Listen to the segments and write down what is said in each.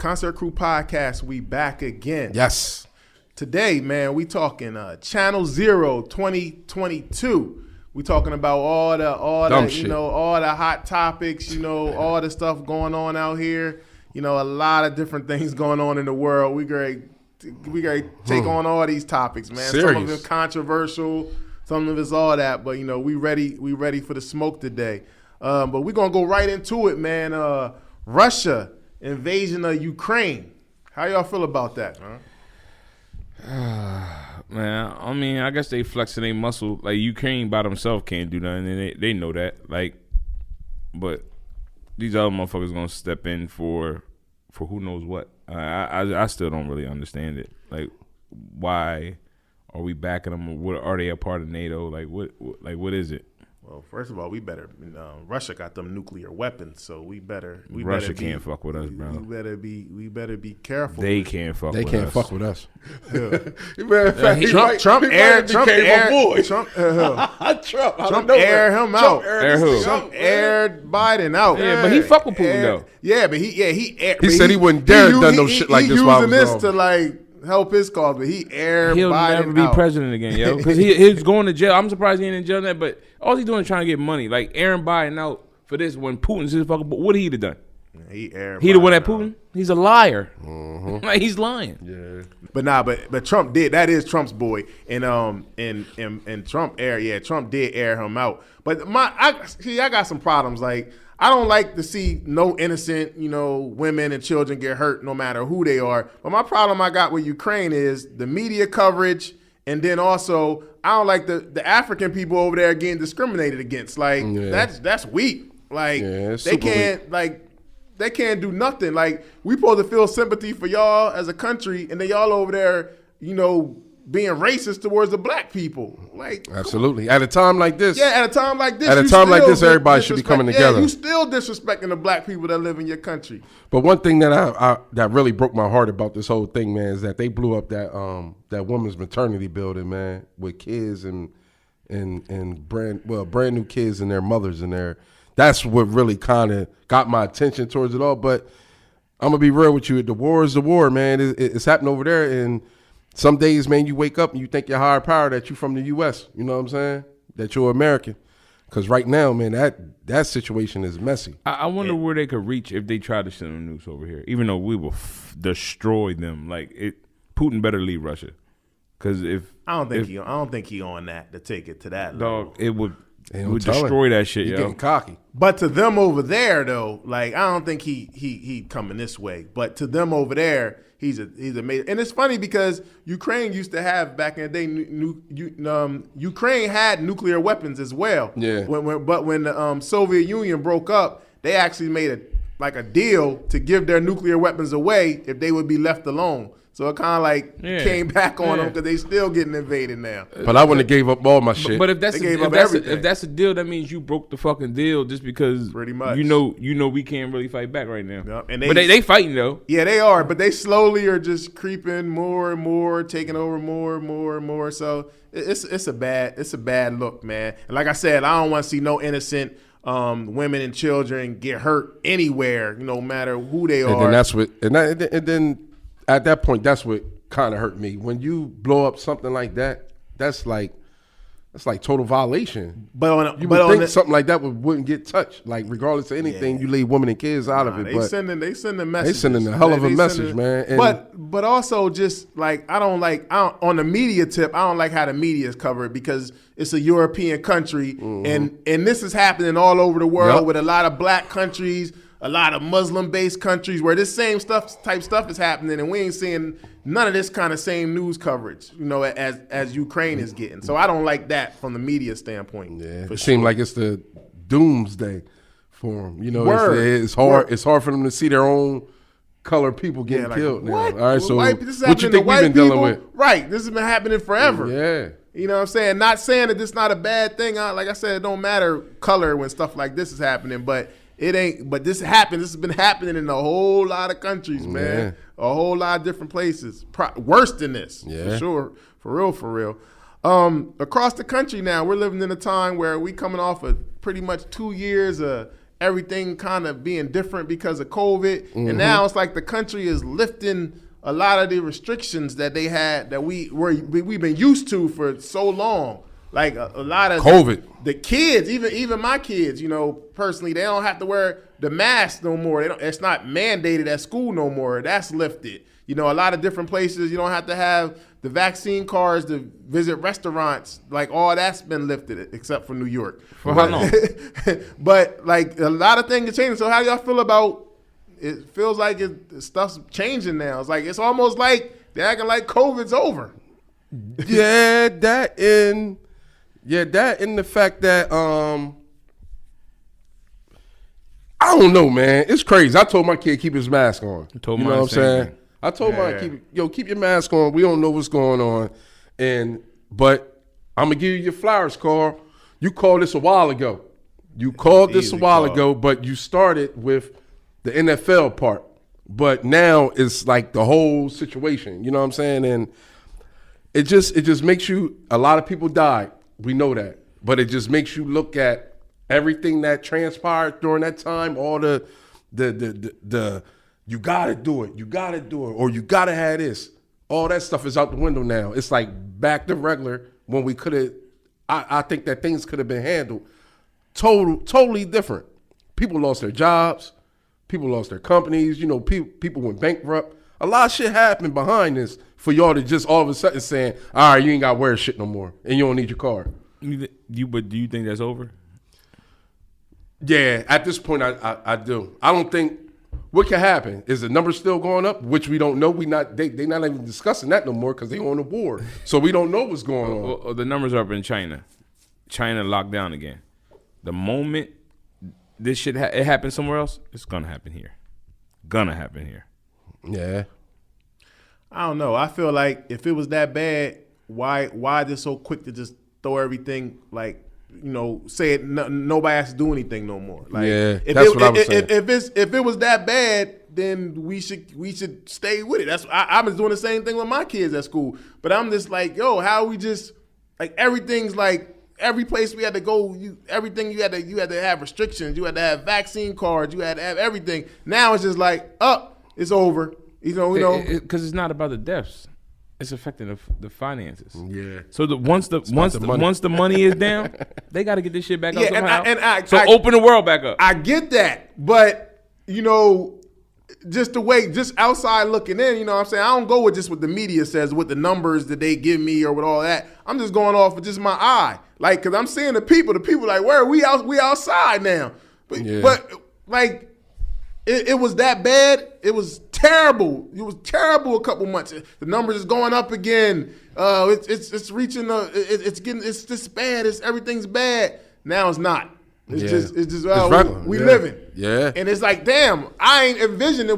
Concert Crew Podcast, we back again. Yes. Today, man, we talking Channel Zero 2022. We talking about all the all the hot topics, all the stuff going on out here. A lot of different things going on in the world. We great take on all these topics, man. Serious. Some of it controversial, some of it's all that, but we ready for the smoke today. But we're gonna go right into it, man. Russia invasion of Ukraine. How y'all feel about that, huh? Man, I mean, I guess they flexing their muscle. Like, Ukraine by themselves can't do nothing, and they know that. Like, but these other motherfuckers gonna step in for who knows what. I still don't really understand it. Like, why are we backing them? What are they a part of NATO? Like, what is it? Well, first of all, we better. Russia got them nuclear weapons, so we better. Russia can't fuck with us, bro. We better be careful. They can't fuck. They with can't us. fuck with us. Trump aired Trump aired him out. Trump aired Biden out. Yeah, but he fuck with Putin though. Yeah, but he said he wouldn't dare done no shit like this. He while using I was this to help his cause, but he aired He'll Biden never be out. president again, yo. Because he's going to jail. I'm surprised he ain't in jail now, but all he's doing is trying to get money. Like, airing Biden out for this when Putin's his fucking. What he have done? He aired. He the one at Putin. Out. He's a liar. Like, he's lying. Yeah. But Trump did. That is Trump's boy, and Trump aired. Yeah, Trump did air him out. But I got some problems. Like, I don't like to see no innocent, women and children get hurt no matter who they are. But my problem I got with Ukraine is the media coverage, and then also I don't like the African people over there getting discriminated against. Like, that's weak. Like, they can't they can't do nothing. Like, we supposed to feel sympathy for y'all as a country, and then y'all over there, being racist towards the black people. Like, absolutely. At a time like this. Yeah, at a time like this. Everybody should be coming together. You still disrespecting the black people that live in your country. But one thing that that really broke my heart about this whole thing, man, is that they blew up that woman's maternity building, man, with kids and brand new kids and their mothers in there. That's what really kind of got my attention towards it all. But I'm gonna be real with you. The war is the war, man. It's happening over there, and some days, man, you wake up and you think you're higher power, that you from the U.S. You know what I'm saying? That you're American. Because right now, man, that situation is messy. I wonder where they could reach if they tried to send a nukes over here, even though we will destroy them. Like, Putin better leave Russia. Because I don't think he on that to take it to that level. It would destroy that shit, You're yo. getting cocky. But to them over there, though, like, I don't think he coming this way. But to them over there, he's amazing. And it's funny because Ukraine used to have, back in the day, Ukraine had nuclear weapons as well. Yeah. But when the Soviet Union broke up, they actually made a deal to give their nuclear weapons away if they would be left alone. So it kind of came back on them because they still getting invaded now. But I wouldn't have gave up all my shit. But if that's a deal, that means you broke the fucking deal just because pretty much you know we can't really fight back right now. Yep. And but they fighting though. Yeah, they are. But they slowly are just creeping more and more, taking over more and more and more. So it's a bad look, man. And like I said, I don't want to see no innocent women and children get hurt anywhere, no matter who they are. And then that's what. And then. At that point, that's what kind of hurt me. When you blow up something like that, that's like total violation. But you would think something like that wouldn't get touched. Like, regardless of anything, you leave women and kids out of it. They sending messages. They sending a hell of a message, man. And but also just like on the media tip, I don't like how the media is covered because it's a European country, and this is happening all over the world with a lot of black countries. A lot of Muslim-based countries where this same type stuff is happening, and we ain't seeing none of this kind of same news coverage, as Ukraine is getting. So I don't like that from the media standpoint. Yeah, it seems like it's the doomsday for them. It's hard. It's hard for them to see their own color people getting killed. What? Now. All right, so what you think we've been dealing with? Right, this has been happening forever. Yeah. You know what I'm saying? Not saying that this is not a bad thing. Like I said, it don't matter color when stuff like this is happening, but it ain't. But this happened. This has been happening in a whole lot of countries, man. A whole lot of different places. Worse than this, for sure. For real. Across the country now, we're living in a time where we coming off of pretty much 2 years of everything kind of being different because of COVID, and now it's like the country is lifting a lot of the restrictions that they had that we've been used to for so long. Like a lot of COVID. The kids, even my kids, personally, they don't have to wear the mask no more. It's not mandated at school no more. That's lifted. A lot of different places, you don't have to have the vaccine cards to visit restaurants. Like all that's been lifted except for New York. For how long? But like a lot of things are changing. So how y'all feel about? It feels like stuff's changing now. It's like it's almost like they're acting like COVID's over. Yeah, that and the fact that I don't know, man. It's crazy. I told my kid keep his mask on. You know what I'm saying? Thing. I told mine keep your mask on. We don't know what's going on, but I'm gonna give you your flowers, Carl. You called this a while ago. But you started with the NFL part. But now it's like the whole situation. You know what I'm saying? And it just makes you. A lot of people died. We know that, but it just makes you look at everything that transpired during that time. All the you gotta do it, or you gotta have this. All that stuff is out the window now. It's like back to regular when we could have. I think that things could have been handled totally different. People lost their jobs. People lost their companies. People went bankrupt. A lot of shit happened behind this for y'all to just all of a sudden saying, all right, you ain't got to wear shit no more and you don't need your car. But do you think that's over? Yeah, at this point, I do. I don't think what can happen is the numbers still going up, which we don't know. They not even discussing that no more because they on the war, so we don't know what's going on. Well, the numbers are up in China. China locked down again. The moment this shit it happens somewhere else, it's gonna happen here. Yeah. I don't know. I feel like if it was that bad, why just so quick to just throw everything say it? Nobody has to do anything no more. Like, yeah, that's what I was saying. If it was that bad, then we should stay with it. That's I was doing the same thing with my kids at school. But I'm just like, yo, how we just like everything's like every place we had to go, everything you had to have restrictions. You had to have vaccine cards. You had to have everything. Now it's just like, it's over. Because it's not about the deaths. It's affecting the finances. Yeah. So once the money is down, they got to get this shit back up somehow. So open the world back up. I get that, but just the way, just outside looking in, you know what I'm saying? I don't go with just what the media says, with the numbers that they give me or with all that. I'm just going off with just my eye. Like, because I'm seeing the people like, where are we outside now? But like, it was that bad. It was terrible. It was terrible a couple months. The numbers is going up again. It's reaching, it's just bad. Everything's bad. Now it's not. It's just we living. Yeah. And it's like, damn, I ain't envisioned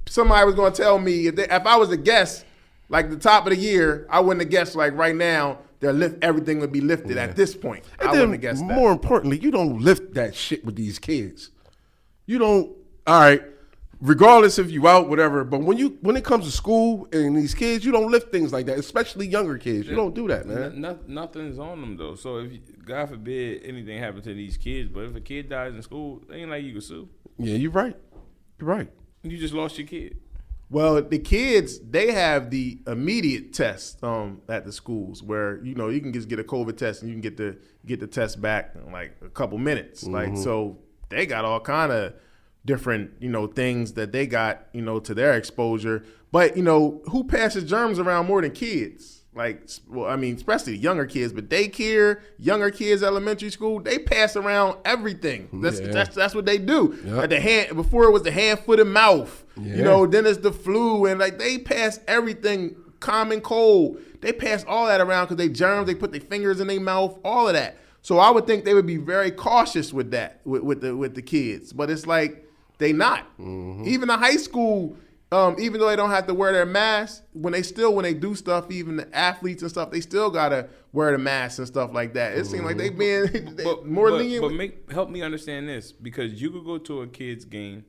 somebody was gonna tell me if I was a guest, like the top of the year, I wouldn't have guessed like right now everything would be lifted at this point. And I wouldn't have guessed that. More importantly, you don't lift that shit with these kids. You don't. All right. Regardless if you out, whatever, but when it comes to school and these kids, you don't lift things like that, especially younger kids. You don't do that, man. Nothing's on them though. So if God forbid anything happened to these kids, but if a kid dies in school, it ain't like you can sue. Yeah, you're right. You're right. You just lost your kid. Well, the kids, they have the immediate test at the schools where you can just get a COVID test and you can get the test back in like a couple minutes. Mm-hmm. Like, so they got all kind of different, things that they got, to their exposure. But, who passes germs around more than kids? Like, well, I mean, especially younger kids, but daycare, younger kids, elementary school, they pass around everything. That's what they do. Yep. Before it was the hand, foot, and mouth. Yeah. Then it's the flu, and like they pass everything, common cold. They pass all that around because germs. They put their fingers in their mouth, all of that. So I would think they would be very cautious with that, with the kids. But it's like, they not. Mm-hmm. Even the high school, even though they don't have to wear their mask, when they do stuff, even the athletes and stuff, they still gotta wear the mask and stuff like that. It seems like they being more lenient. But help me understand this, because you could go to a kid's game,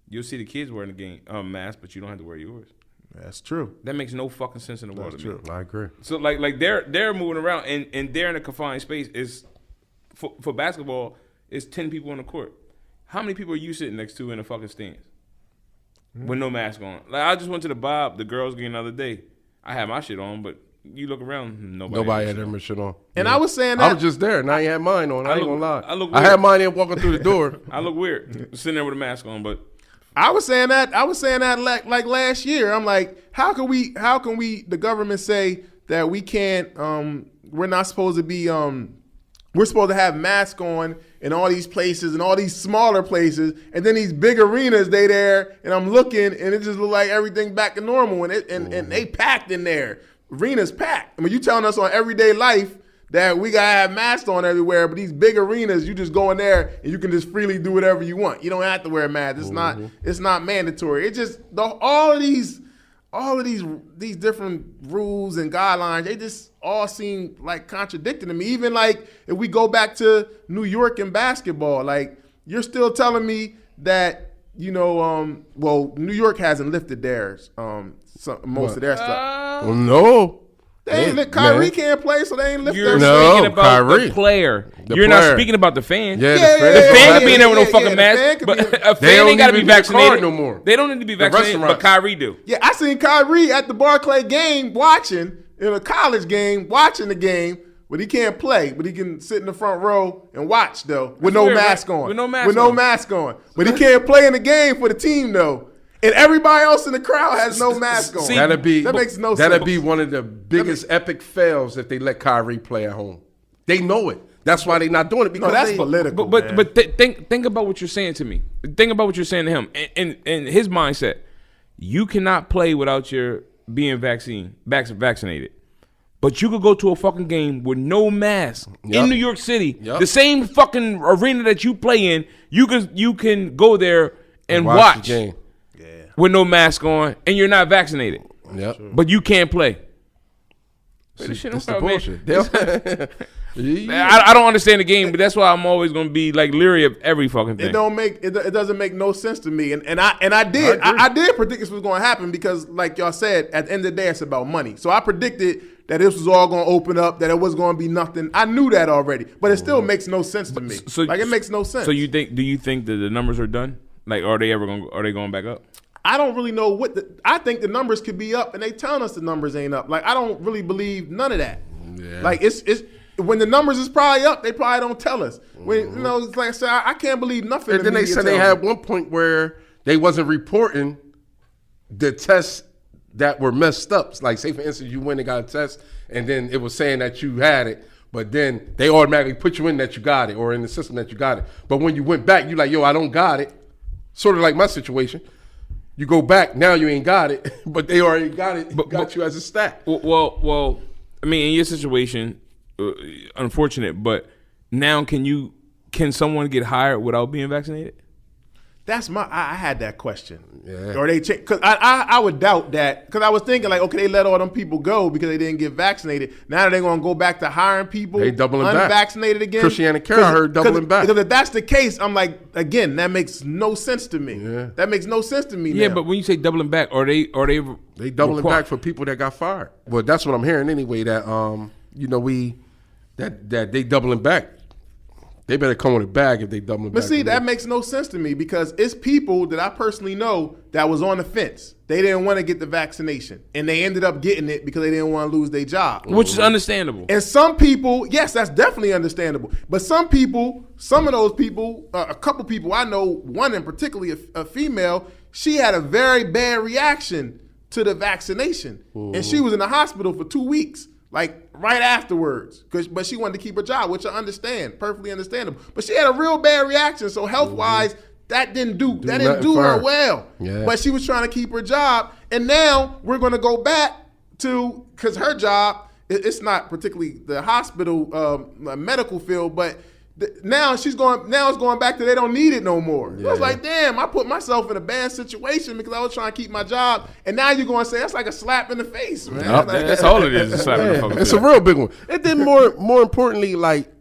you'll see the kids wearing the mask, but you don't have to wear yours. That's true. That makes no fucking sense in the world. That's true. I agree. So like they're moving around and they're in a confined space. Is for basketball, it's 10 people on the court. How many people are you sitting next to in the fucking stands with no mask on? Like I just went to the Bob, the girls game the other day. I had my shit on, but you look around, nobody had their shit on. And I was saying that I was just there, and I ain't had mine on. I ain't gonna lie. I look I weird. had mine in walking through the door. I look weird sitting there with a mask on, but I was saying that like last year. I'm like, how can we the government say that we can't we're not supposed to be we're supposed to have masks on in all these places and all these smaller places, and then these big arenas they there, and I'm looking and it just look like everything back to normal, and they packed in there. Arenas packed. I mean, you telling us on everyday life that we gotta have masks on everywhere, but these big arenas, you just go in there and you can just freely do whatever you want. You don't have to wear a mask. It's not mandatory. It just all of these different rules and guidelines, they just all seem like contradicting to me. Even like if we go back to New York and basketball, like you're still telling me that well, New York hasn't lifted theirs. Most of their stuff. Well, no. They ain't Kyrie can't play, so they ain't lift you're their speaking about Kyrie. the player. The You're player. not speaking about the fan. Yeah, The fan could be in there with no fucking the fan mask, could but be- a They fan don't ain't got to even be need a card vaccinated no more. They don't need to be vaccinated, but restaurants. Kyrie do. Yeah, I seen Kyrie at the Barclay game watching in a college game, watching the game, but he can't play. But he can sit in the front row and watch though, with no weird, mask right? on. With no mask With no on. mask on. But he can't play in the game for the team though. And everybody else in the crowd has no mask on. See, That makes no sense. That'd be one of the biggest epic fails if they let Kyrie play at home. They know it. That's why they not doing it. Because No, that's political. man. But think about what you're saying to me. Think about what you're saying to him. And his mindset, you cannot play without your being vaccinated. But you could go to a fucking game with no mask in New York City, the same fucking arena that you play in. You can go there and watch the game. with no mask on, and you're not vaccinated. Yep. But you can't play. That's the bullshit. I don't understand the game, but that's why I'm always gonna be like leery of every fucking thing. It doesn't make no sense to me, and I did predict this was going to happen because, like y'all said, at the end of the day, it's about money. So I predicted that this was all going to open up, that it was going to be nothing. I knew that already, but it still makes no sense to me. It makes no sense. So do you think that the numbers are done? Like, are they going back up? I don't really know I think the numbers could be up, and they telling us the numbers ain't up. Like, I don't really believe none of that. Yeah. Like, it's when the numbers is probably up, they probably don't tell us. When it's like I said, I can't believe nothing. And then they said they had one point where they wasn't reporting the tests that were messed up. Like, say for instance, you went and got a test, and then it was saying that you had it, but then they automatically put you in that you got it, or in the system that you got it. But when you went back, you like, yo, I don't got it. Sort of like my situation. You go back, now you ain't got it, but they already got it, got you as a stat. Well, I mean, in your situation, unfortunate, but now can someone get hired without being vaccinated? That's I had that question. Yeah. Or they check, because I would doubt that, because I was thinking like, okay, they let all them people go because they didn't get vaccinated. Now they're going to go back to hiring people They doubling back. unvaccinated again. Christiana Carroll, I heard doubling back. Because if that's the case, I'm like, again, that makes no sense to me. Yeah. That makes no sense to me. Yeah, now. but when you say doubling back, are they doubling back for people that got fired. Well, that's what I'm hearing anyway. That that they doubling back. They better come with a bag if they doubling back. But see, that makes no sense to me because it's people that I personally know that was on the fence. They didn't want to get the vaccination, and they ended up getting it because they didn't want to lose their job. which is understandable. And some people, yes, that's definitely understandable. But some of those people, a couple people I know, one in particularly a female, she had a very bad reaction to the vaccination. And she was in the hospital for 2 weeks. Like right afterwards, but she wanted to keep her job, which I understand, perfectly understandable. But she had a real bad reaction, so health-wise, that didn't do her well. Yeah. But she was trying to keep her job, and now we're going to go back to, because her job, it's not particularly the hospital medical field, but now it's going back to they don't need it no more. I was like, damn, I put myself in a bad situation because I was trying to keep my job, and now you're going to say that's like a slap in the face, man. Yep. That's all it is. A slap in the fucking It's face. a real big one. And then more importantly, like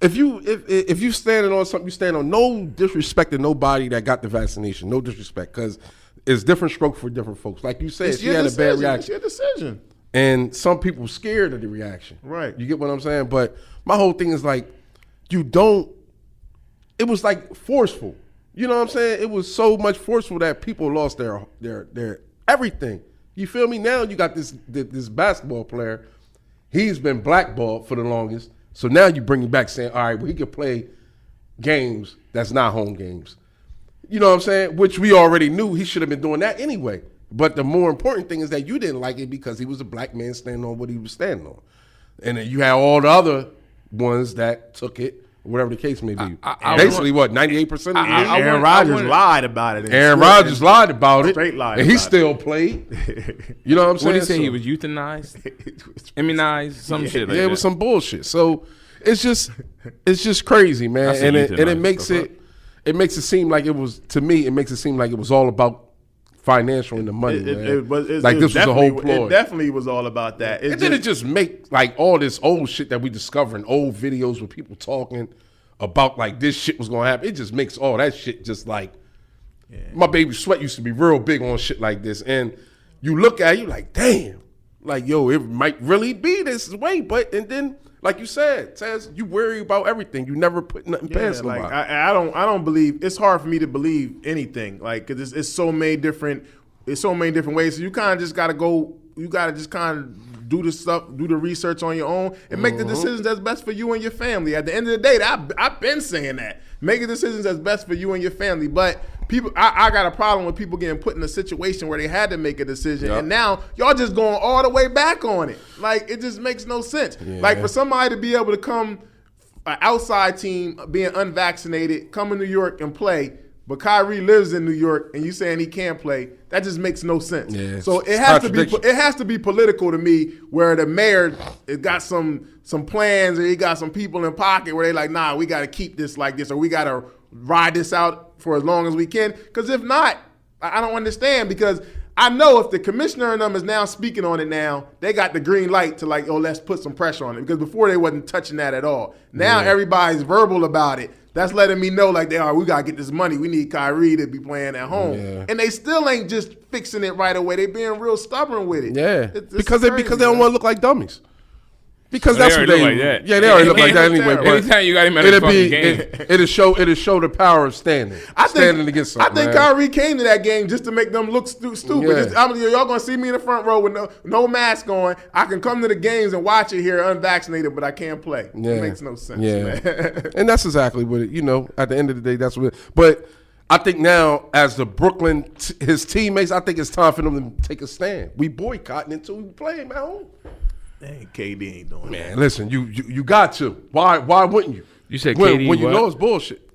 if you standing on something, you stand on no disrespect to nobody that got the vaccination. No disrespect, because it's different stroke for different folks. Like you said, she had a bad reaction. It's your decision. And some people scared of the reaction. Right. You get what I'm saying? But my whole thing is like, you don't it was like forceful. You know what I'm saying? It was so much forceful that people lost their everything. You feel me? Now you got this basketball player. He's been blackballed for the longest. So now you bring him back saying, all right, well, he can play games that's not home games. You know what I'm saying? Which we already knew he should have been doing that anyway. But the more important thing is that you didn't like it because he was a black man standing on what he was standing on. And then you had all the other ones that took it, whatever the case may be. Basically, 98% of the league? Aaron Rodgers lied about it. Aaron Rodgers lied about it. Straight lied and he about still played. You know what I'm saying? What did he say? He was euthanized? Immunized? Some shit like that. Yeah, it was some bullshit. So it's just crazy, man. And it makes it seem like it was, to me, it makes it seem like it was all about financial and the money, man. Like this was a whole ploy. It definitely was all about that. And then it just make like all this old shit that we discovering, old videos with people talking about like this shit was gonna happen. It just makes all that shit just like, my baby Sweat used to be real big on shit like this. And you look at it, you like, damn, like, yo, it might really be this way. But, and then, like you said, Taz, you worry about everything. You never put nothing past like nobody. I don't believe. It's hard for me to believe anything. Like, 'cause it's so many different ways. So you kind of just got to go. You got to just kind of do the stuff, do the research on your own, and make the decisions that's best for you and your family. At the end of the day, I've been saying that. Make the decisions that's best for you and your family. But people, I got a problem with people getting put in a situation where they had to make a decision, and now y'all just going all the way back on it. Like, it just makes no sense. Yeah. Like, for somebody to be able to come, an outside team being unvaccinated, come to New York and play, but Kyrie lives in New York and you saying he can't play, that just makes no sense. Yeah, so it has to be political to me, where the mayor got some plans, or he got some people in pocket where they like, nah, we got to keep this like this, or we got to ride this out for as long as we can. Because if not, I don't understand, because I know if the commissioner and them is now speaking on it now, they got the green light to like, oh, let's put some pressure on it. Because before they wasn't touching that at all. Now everybody's verbal about it. That's letting me know like, we got to get this money. We need Kyrie to be playing at home. Yeah. And they still ain't just fixing it right away. They being real stubborn with it. Yeah, because they don't want to look like dummies. Because that's what they look like that. Yeah, they already look like that anyway. But anytime you got him at a fucking game, it'll show the power of standing against something. I think Kyrie came to that game just to make them look stupid. Yeah. Y'all gonna see me in the front row with no mask on. I can come to the games and watch it here unvaccinated, but I can't play. Yeah. It makes no sense. Yeah, man. And that's exactly what it. At the end of the day, that's what. But I think now, as the Brooklyn, his teammates, I think it's time for them to take a stand. We boycotting until we play him at home. Dang, KD ain't doing that. Man, listen, you got to. Why wouldn't you? You said KD when you know it's bullshit.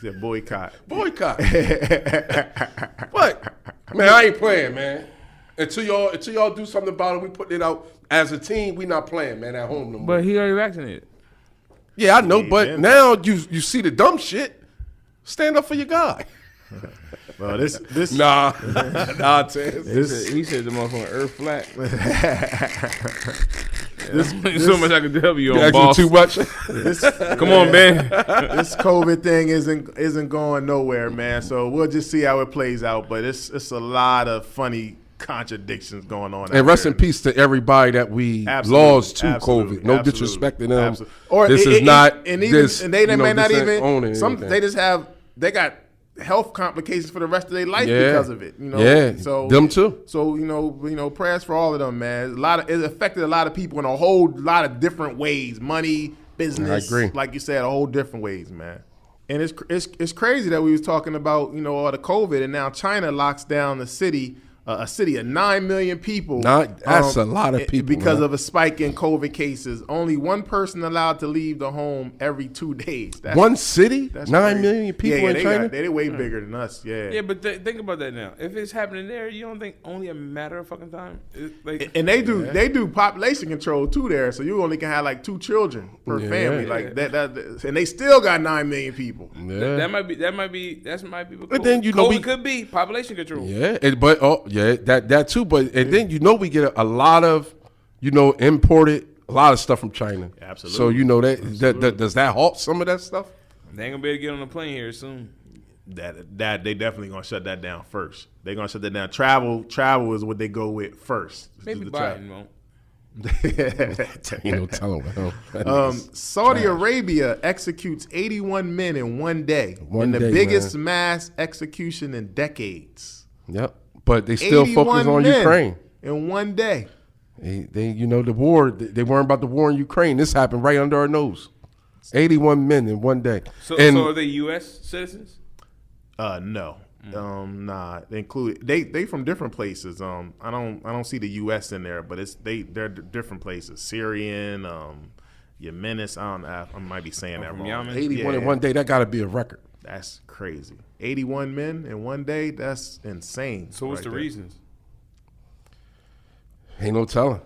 He said boycott. Boycott. But man, I ain't playing, man. Until y'all do something about it, we putting it out as a team. We not playing, man, at home no more. But he already vaccinated. Yeah, I know. But now you see the dumb shit. Stand up for your guy. Well, this nah, Tez. He said the motherfucking earth flat. There's so much I can tell you on, boss. Too much. Come on, man. This COVID thing isn't going nowhere, man. So we'll just see how it plays out. But it's a lot of funny contradictions going on. And rest in peace to everybody that we lost to COVID. No disrespect to them. Or this is not. And they may not even. They got health complications for the rest of their life because of it. So them too. So prayers for all of them, man. It affected a lot of people in a whole lot of different ways. Money, business, I agree. Like you said, a whole different ways, man. And it's crazy that we was talking about all the COVID, and now China locks down the city. A city of 9 million people. That's a lot of people. Because of a spike in COVID cases. Only one person allowed to leave the home every 2 days. One city? 9 million people in China? They're way bigger than us, Yeah, but think about that now. If it's happening there, you don't think only a matter of fucking time? And they do population control too there, so you only can have like 2 children per family. Like that, and they still got 9 million people. Yeah. That might be cool. But then COVID could be population control. Yeah, that too. But and then we get a lot of imported a lot of stuff from China. Absolutely. So that does that halt some of that stuff? They ain't gonna be able to get on a plane here soon. That they definitely gonna shut that down first. They're gonna shut that down. Travel is what they go with first. Maybe Biden won't. Ain't no telling what Saudi Arabia executes 81 men in one day. One the day, biggest mass execution in decades. Yep. But they still focus on men Ukraine. In one day. They the war, they weren't about the war in Ukraine. This happened right under our nose. 81 men in one day. So are they U.S. citizens? No. Nah. They from different places. I don't see the U.S. in there, but they're different places. Syrian, Yemenis. I might be saying that wrong. Yemen? 81 in one day. That got to be a record. That's crazy. 81 men in one day. That's insane. So what's the reasons? Ain't no telling.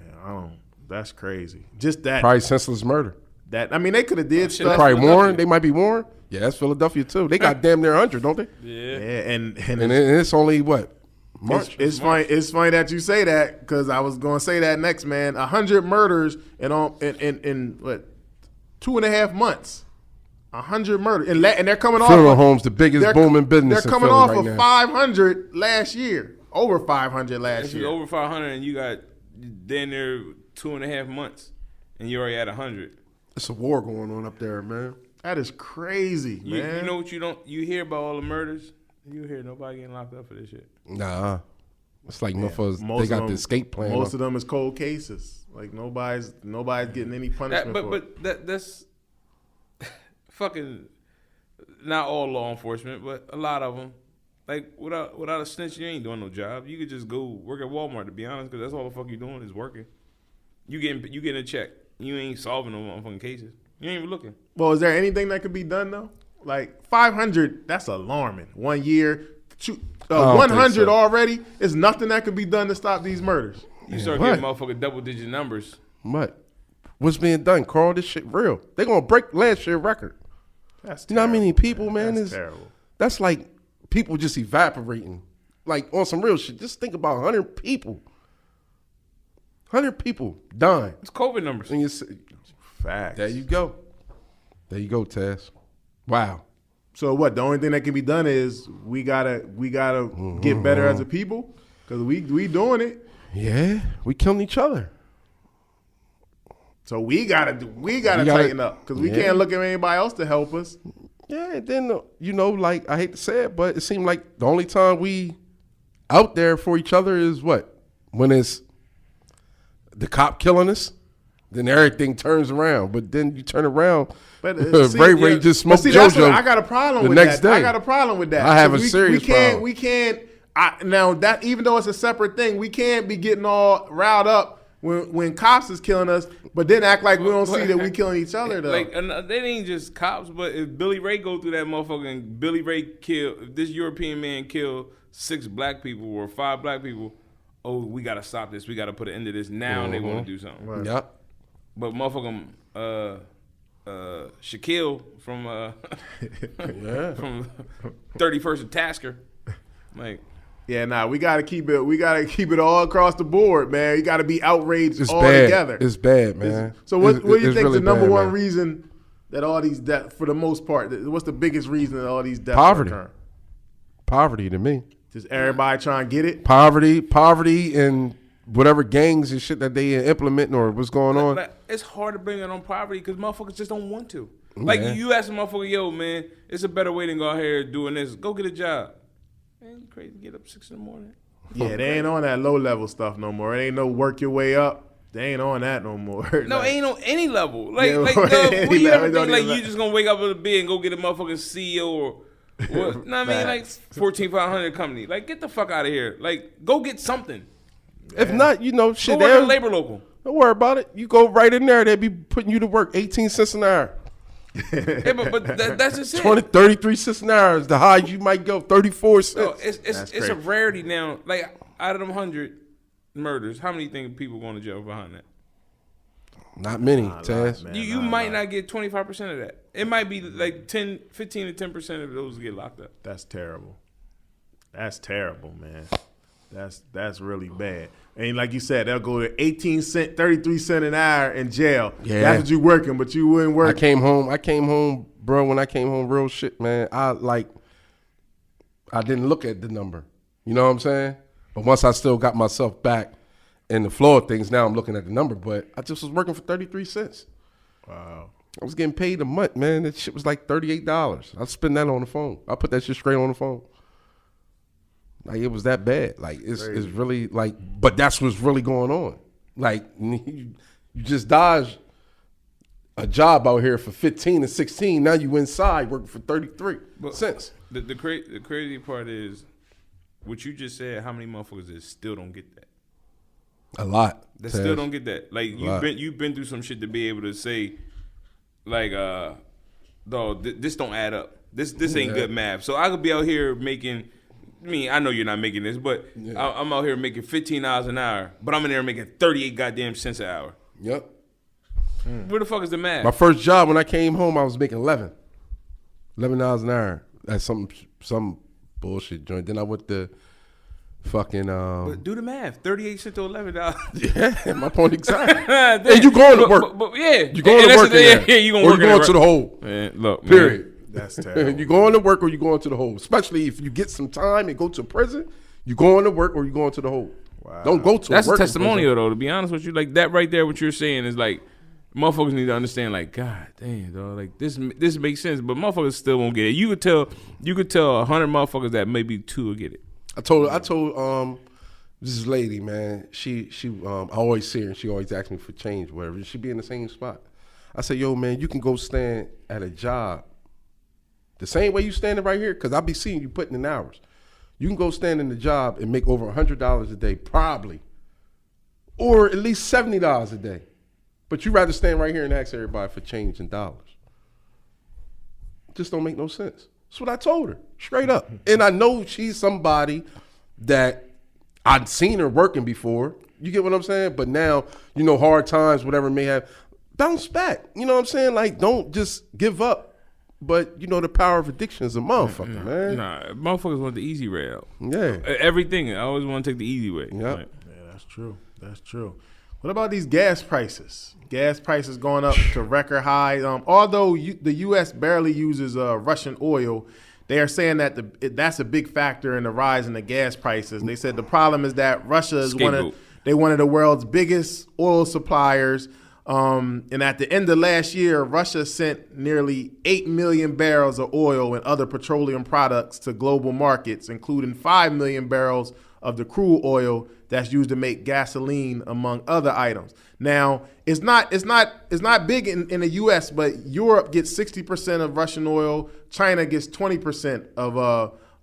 Yeah, that's crazy. Just that. Probably senseless murder. They could have did stuff. Probably warned. They might be warned. Yeah, that's Philadelphia too. They got damn near 100, don't they? Yeah, and it's only what? March. It's funny. It's funny that you say that because I was going to say that next, man. 100 murders in what 2.5 months. 100 murders, and they're coming off. Funeral homes, the biggest booming business. They're coming off of 500 last year. Over 500 last year. Over 500, and you got then there 2.5 months, and you already at 100. It's a war going on up there, man. That is crazy, man. You know what you hear about all the murders? You hear nobody getting locked up for this shit. Nah. It's like motherfuckers, they got the escape plan. Most of them is cold cases. Like nobody's getting any punishment for it. But that's fucking not all law enforcement, but a lot of them. Like without a snitch, you ain't doing no job. You could just go work at Walmart, to be honest, because that's all the fuck you doing is working. You getting a check. You ain't solving no motherfucking cases. You ain't even looking. Well, is there anything that could be done though? Like 500, that's alarming. 1 year, 100 so. already. There's nothing that could be done to stop these murders. You start getting motherfucking double-digit numbers. What? What's being done, Carl? This shit real. They gonna break last year's record. That's terrible, you know how many people, man? That's terrible. That's like people just evaporating. Like on some real shit. Just think about 100 people. 100 people dying. It's COVID numbers. And Facts. There you go. There you go, Taz. Wow. So what? The only thing that can be done is we gotta get better as a people because we doing it. Yeah, we killing each other. So we gotta tighten up because we can't look at anybody else to help us. Yeah, and then like I hate to say it, but it seemed like the only time we out there for each other is what? When it's the cop killing us, then everything turns around. But then you turn around, but Ray just smoked JoJo. I got a problem the with next that. day. I got a problem with that. I have a serious problem. We can't. Now that even though it's a separate thing, we can't be getting all riled up when cops is killing us, but then act like we don't see that we killing each other though. Like they ain't just cops, but if Billy Ray go through that motherfucker and Billy Ray if this European man killed 6 black people or 5 black people, oh, we gotta stop this. We gotta put an end to this now. They want to do something. Right. Yep. But motherfucker, Shaquille from from 31st and Tasker, like. Yeah, we gotta keep it. We gotta keep it all across the board, man. You gotta be outraged it's all bad. together. It's bad, man. So what do you think really the number bad, one man. reason that all these deaths, for the most part, what's the biggest reason that all these deaths Poverty. occur? Poverty to me. Just everybody trying to get it? Poverty and whatever gangs and shit that they implementing or what's going on. Like, it's hard to blame it on poverty because motherfuckers just don't want to. Like you ask a motherfucker, yo, man, it's a better way than go out here doing this. Go get a job. Man, you crazy to get up 6 in the morning. Yeah, they ain't on that low level stuff no more. It ain't no work your way up. They ain't on that no more. No, like, ain't on any level. Like, Yeah, like any you ever level, think like don't you just gonna wake up in the bed and go get a motherfucking CEO or what? No, I mean like 14,500 company. Like get the fuck out of here. Like go get something. If not, shit. Go work at a labor local. Don't worry about it. You go right in there. They be putting you to work 18 cents an hour. Yeah, but that's just it. 33 cents an hour is the high you might go. 34 cents. No, it's a rarity now. Like out of them 100 murders, how many think people going to jail behind that? Not many, Taz. You might not get 25% of that. It might be like 15 to 10% of those get locked up. That's terrible. That's terrible, man. That's really bad. And like you said, they'll go to 18 cent, 33 cent an hour in jail. Yeah. That's what you working, but you wouldn't work. I came home, bro. When I came home, real shit, man. I didn't look at the number. You know what I'm saying? But once I still got myself back, in the flow of things. Now I'm looking at the number, but I just was working for 33 cents. Wow. I was getting paid a month, man. That shit was like $38. I'd spend that on the phone. I put that shit straight on the phone. Like, it was that bad. Like, it's really like, but that's what's really going on. Like, you just dodged a job out here for 15 and 16. Now you inside working for 33 cents. The crazy part is, what you just said, how many motherfuckers that still don't get that? A lot. That still don't get that. Like, you've been through some shit to be able to say, like, dog, this don't add up. This ain't good math. So I could be out here making, I know you're not making this, but I'm out here making $15 an hour, but I'm in there making 38 goddamn cents an hour. Yep. Where the fuck is the math? My first job, when I came home, I was making $11 an hour. That's some bullshit joint. Then I went to fucking but do the math. 38 cents to $11. Yeah, my point exactly. And you going to work. But yeah. You going to work in there. Yeah, you gonna work or you going to the hole. Man, look, period. Man. That's terrible. You going to work or you going to the hole. Especially if you get some time and go to prison, you going to work or you going to the hole. Wow. Don't go to That's a a testimonial though, to be honest with you. Like that right there, what you're saying is like, motherfuckers need to understand, like, God damn, dog, like this makes sense, but motherfuckers still won't get it. You could tell 100 motherfuckers that maybe 2 will get it. I told this lady, man, she I always see her and she always asks me for change, whatever. She be in the same spot. I said, yo, man, you can go stand at a job the same way you standing right here, because I be seeing you putting in hours. You can go stand in the job and make over $100 a day, probably, or at least $70 a day. But you rather stand right here and ask everybody for change in dollars. It just don't make no sense. That's what I told her, straight up. And I know she's somebody that I'd seen her working before. You get what I'm saying? But now, hard times, whatever may have, bounce back. You know what I'm saying? Like, don't just give up. But, the power of addiction is a motherfucker, man. Nah, motherfuckers want the easy way out. Yeah. Everything. I always want to take the easy way. Yeah. Like, yeah, that's true. That's true. What about these gas prices? Gas prices going up to record highs. Although the U.S. barely uses Russian oil, they are saying that that's a big factor in the rise in the gas prices. They said the problem is that Russia is one of the world's biggest oil suppliers. And at the end of last year, Russia sent nearly 8 million barrels of oil and other petroleum products to global markets, including 5 million barrels of the crude oil that's used to make gasoline, among other items. Now, it's not big in the U.S., but Europe gets 60% of Russian oil. China gets 20% of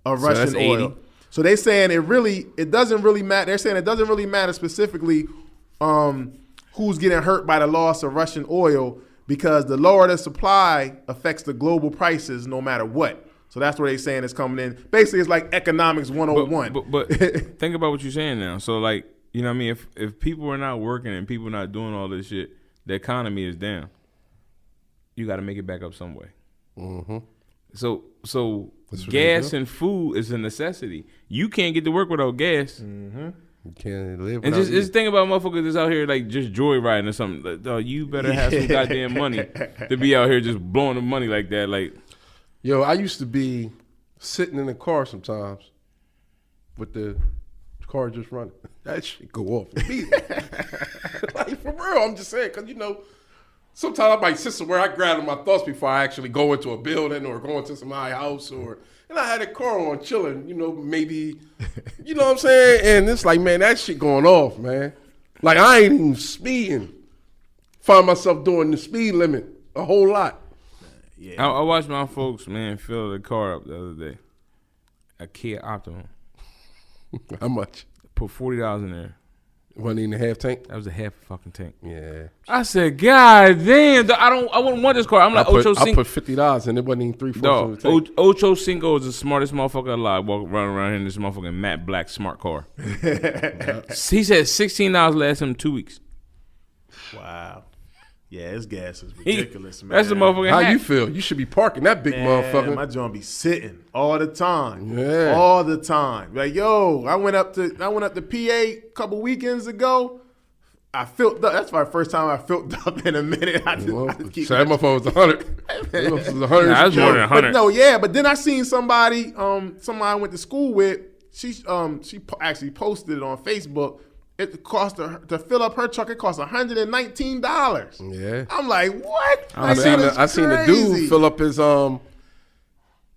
Russian oil. 80. So they're saying it doesn't really matter. They're saying it doesn't really matter specifically who's getting hurt by the loss of Russian oil, because the lower the supply affects the global prices no matter what. So that's where they're saying it's coming in. Basically, it's like economics 101. But think about what you're saying now. So, like, you know what I mean? If people are not working and people are not doing all this shit, the economy is down. You got to make it back up some way. Mm-hmm. So gas and food is a necessity. You can't get to work without gas. Mm-hmm. You can't live. And just think about motherfuckers that's out here like just joyriding or something. Like, dog, you better have some goddamn money to be out here just blowing the money like that. Like, yo, I used to be sitting in the car sometimes with the car just running. That shit go off immediately. Like, for real, I'm just saying, because, sometimes I might sit somewhere, I gather my thoughts before I actually go into a building or go into somebody's house, and I had a car on chilling, maybe, you know what I'm saying? And it's like, man, that shit going off, man. Like, I ain't even speeding. Find myself doing the speed limit a whole lot. Yeah. I watched my folks, man, fill the car up the other day. A Kia Optima. How much? Put $40 in there. Wasn't even a half tank? That was a half fucking tank. Yeah. I said, God damn, I wouldn't want this car. I'm like, Ocho Cinco. I put $50 and it wasn't even 3/4 of the tank. Ocho Cinco is the smartest motherfucker alive. Running around here in this motherfucking matte black smart car. He said $16 last him 2 weeks. Wow. Yeah, his gas is ridiculous, man. That's the motherfucking How hack. you feel? You should be parking that big motherfucker. My joint be sitting all the time. Yeah. All the time. Like, yo, I went up to PA a couple weekends ago. I filled up. That's my first time I filled up in a minute. I just keep so that motherfucker was 100. That was 100. Nah, that's more than 100. But then I seen somebody I went to school with. She actually posted it on Facebook. it cost her to fill up her truck. It cost $119. Yeah. I'm like, what? I seen the dude fill up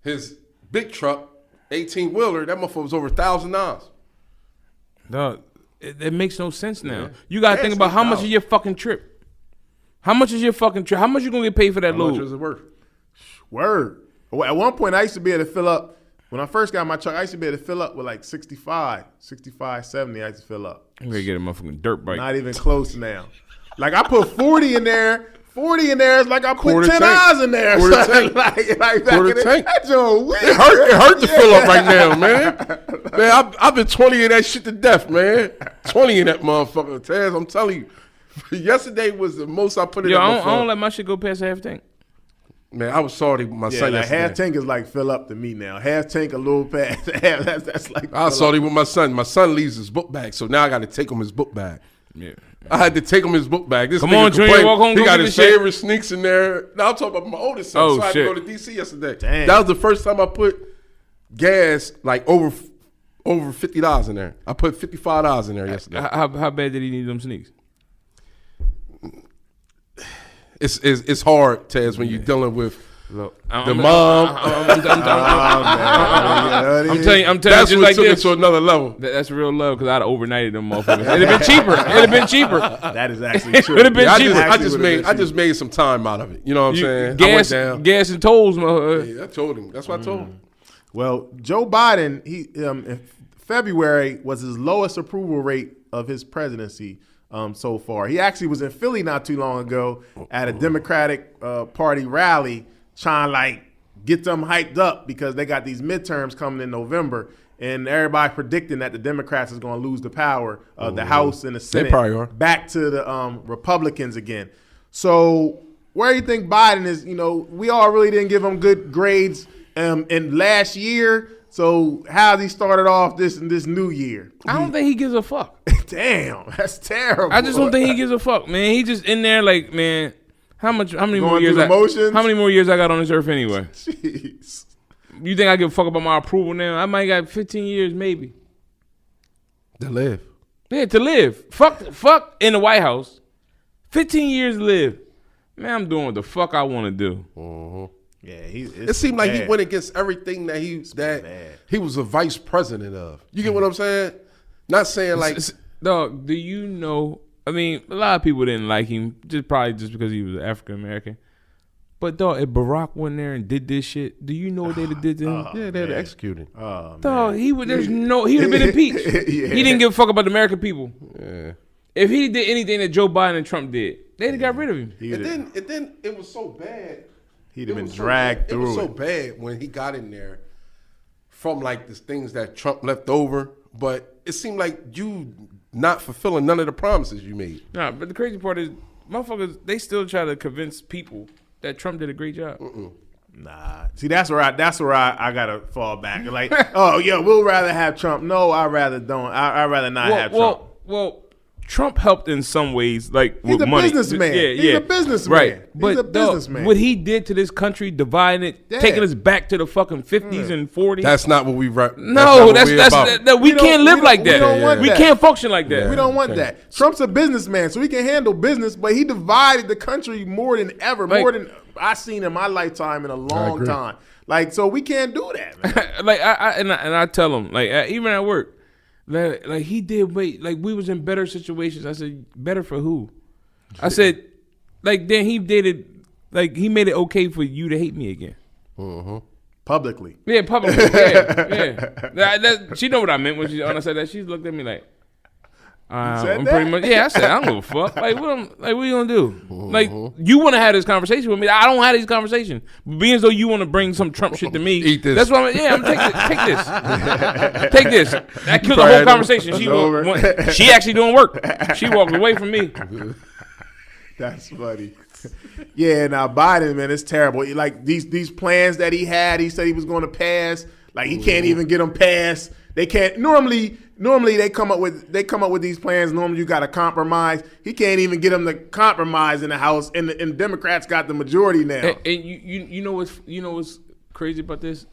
his big truck, 18-wheeler. That motherfucker was over $1,000. Dog, it makes no sense now. Yeah. You gotta think about how much is your fucking trip. How much is your fucking trip? How much you gonna get paid for that load? How much is it worth? Word. At one point, I used to be able to fill up. When I first got my truck, I used to be able to fill up with like 65, 70. I used to fill up. I'm gonna get a motherfucking dirt bike. Not even close now. Like I put 40 in there. 40 in there is like I put 10 hours in there. Quarter tank. Like Quarter tank. That joint weak. It hurt to fill up right now, man. Man, I've been 20 in that shit to death, man. 20 in that motherfucker. Taz, I'm telling you. Yesterday was the most I put in. Yo, I don't let my shit go past half tank. Man, I was sorry with my son like yesterday. Half tank is like fill up to me now. Half tank a little past. That's like. I was sorry with my son. My son leaves his book bag, so now I got to take him his book bag. Yeah. I had to take him his book bag. This Come on, Junior, walk home. He got his shit. favorite sneaks in there. Now I'm talking about my oldest son. So I had to go to DC yesterday. Damn. That was the first time I put gas like over $50 in there. I put $55 in there yesterday. How bad did he need them sneaks? It's hard, Taz, when you're dealing with the mom. I'm telling you, that's just what like took this. it to another level. That's real love because I'd have overnighted them motherfuckers. It'd have been cheaper. That is actually true. It'd have been cheaper. I just made some time out of it. You know what I'm saying? I went down. Gas and tolls, motherfucker. Yeah, I told him. That's what I told him. Well, Joe Biden, in February was his lowest approval rate of his presidency so far. He actually was in Philly not too long ago at a Democratic Party rally trying to like get them hyped up because they got these midterms coming in November and everybody predicting that the Democrats is going to lose the power of the House and the Senate They probably are. back to the Republicans again. So where do you think Biden is? You know, we all really didn't give him good grades in last year. So how has he started off this new year? I don't think he gives a fuck. Damn, that's terrible. I just don't think he gives a fuck, man. He just in there like, man, how many more years I got on this earth anyway? Jeez. You think I give a fuck about my approval now? I might got 15 years maybe. To live. Yeah, to live. Fuck in the White House. 15 years to live. Man, I'm doing what the fuck I want to do. Mm-hmm. Yeah, it seemed like he went against everything that he was a vice president of. You get what I'm saying? Not saying like, dog. Do you know? I mean, a lot of people didn't like him, probably because he was African American. But dog, if Barack went there and did this shit, do you know what they'd have did to him? Yeah, they'd have executed. Dog, he would. He'd have been impeached. Yeah. He didn't give a fuck about the American people. Yeah. If he did anything that Joe Biden and Trump did, they'd have got rid of him. And then it was so bad. He'd have been dragged through it. It was so bad when he got in there from like the things that Trump left over, but it seemed like you not fulfilling none of the promises you made. Nah, but the crazy part is, motherfuckers, they still try to convince people that Trump did a great job. Nah, see that's where I gotta fall back. Like, oh yeah, we'll rather have Trump. No, I rather don't. I rather not have Trump. Well, Trump helped in some ways, like he's with a money. businessman. Yeah, he's a businessman. Right. He's a businessman. What he did to this country, dividing it, taking us back to the fucking 50s and 40s. That's not what we. No, we can't live like that. We don't want that. We can't function like that. We don't want that. Trump's a businessman, so he can handle business, but he divided the country more than ever, more than I've seen in my lifetime in a long time. Like, so we can't do that, man. Like I tell him, like even at work. Like he did like we was in better situations. I said, better for who? I said, like then he did it, like he made it okay for you to hate me again. Publicly. Yeah, publicly. Yeah. She know what I meant when I said that. She looked at me like, I'm pretty much. Yeah, I said I don't give a fuck. Like what you gonna do? Like you want to have this conversation with me? I don't have these conversations. But being as though you want to bring some Trump shit to me, eat this. That's what I'm take this. Take this. That killed the whole conversation. She actually doing work. She walked away from me. That's funny. Yeah, now Biden, man, it's terrible. Like these plans that he had, he said he was going to pass. Like he can't even get them passed. They can't normally they come up with these plans. Normally you got to compromise. He can't even get them to compromise in the House, and the Democrats got the majority now. And you know what's crazy about this?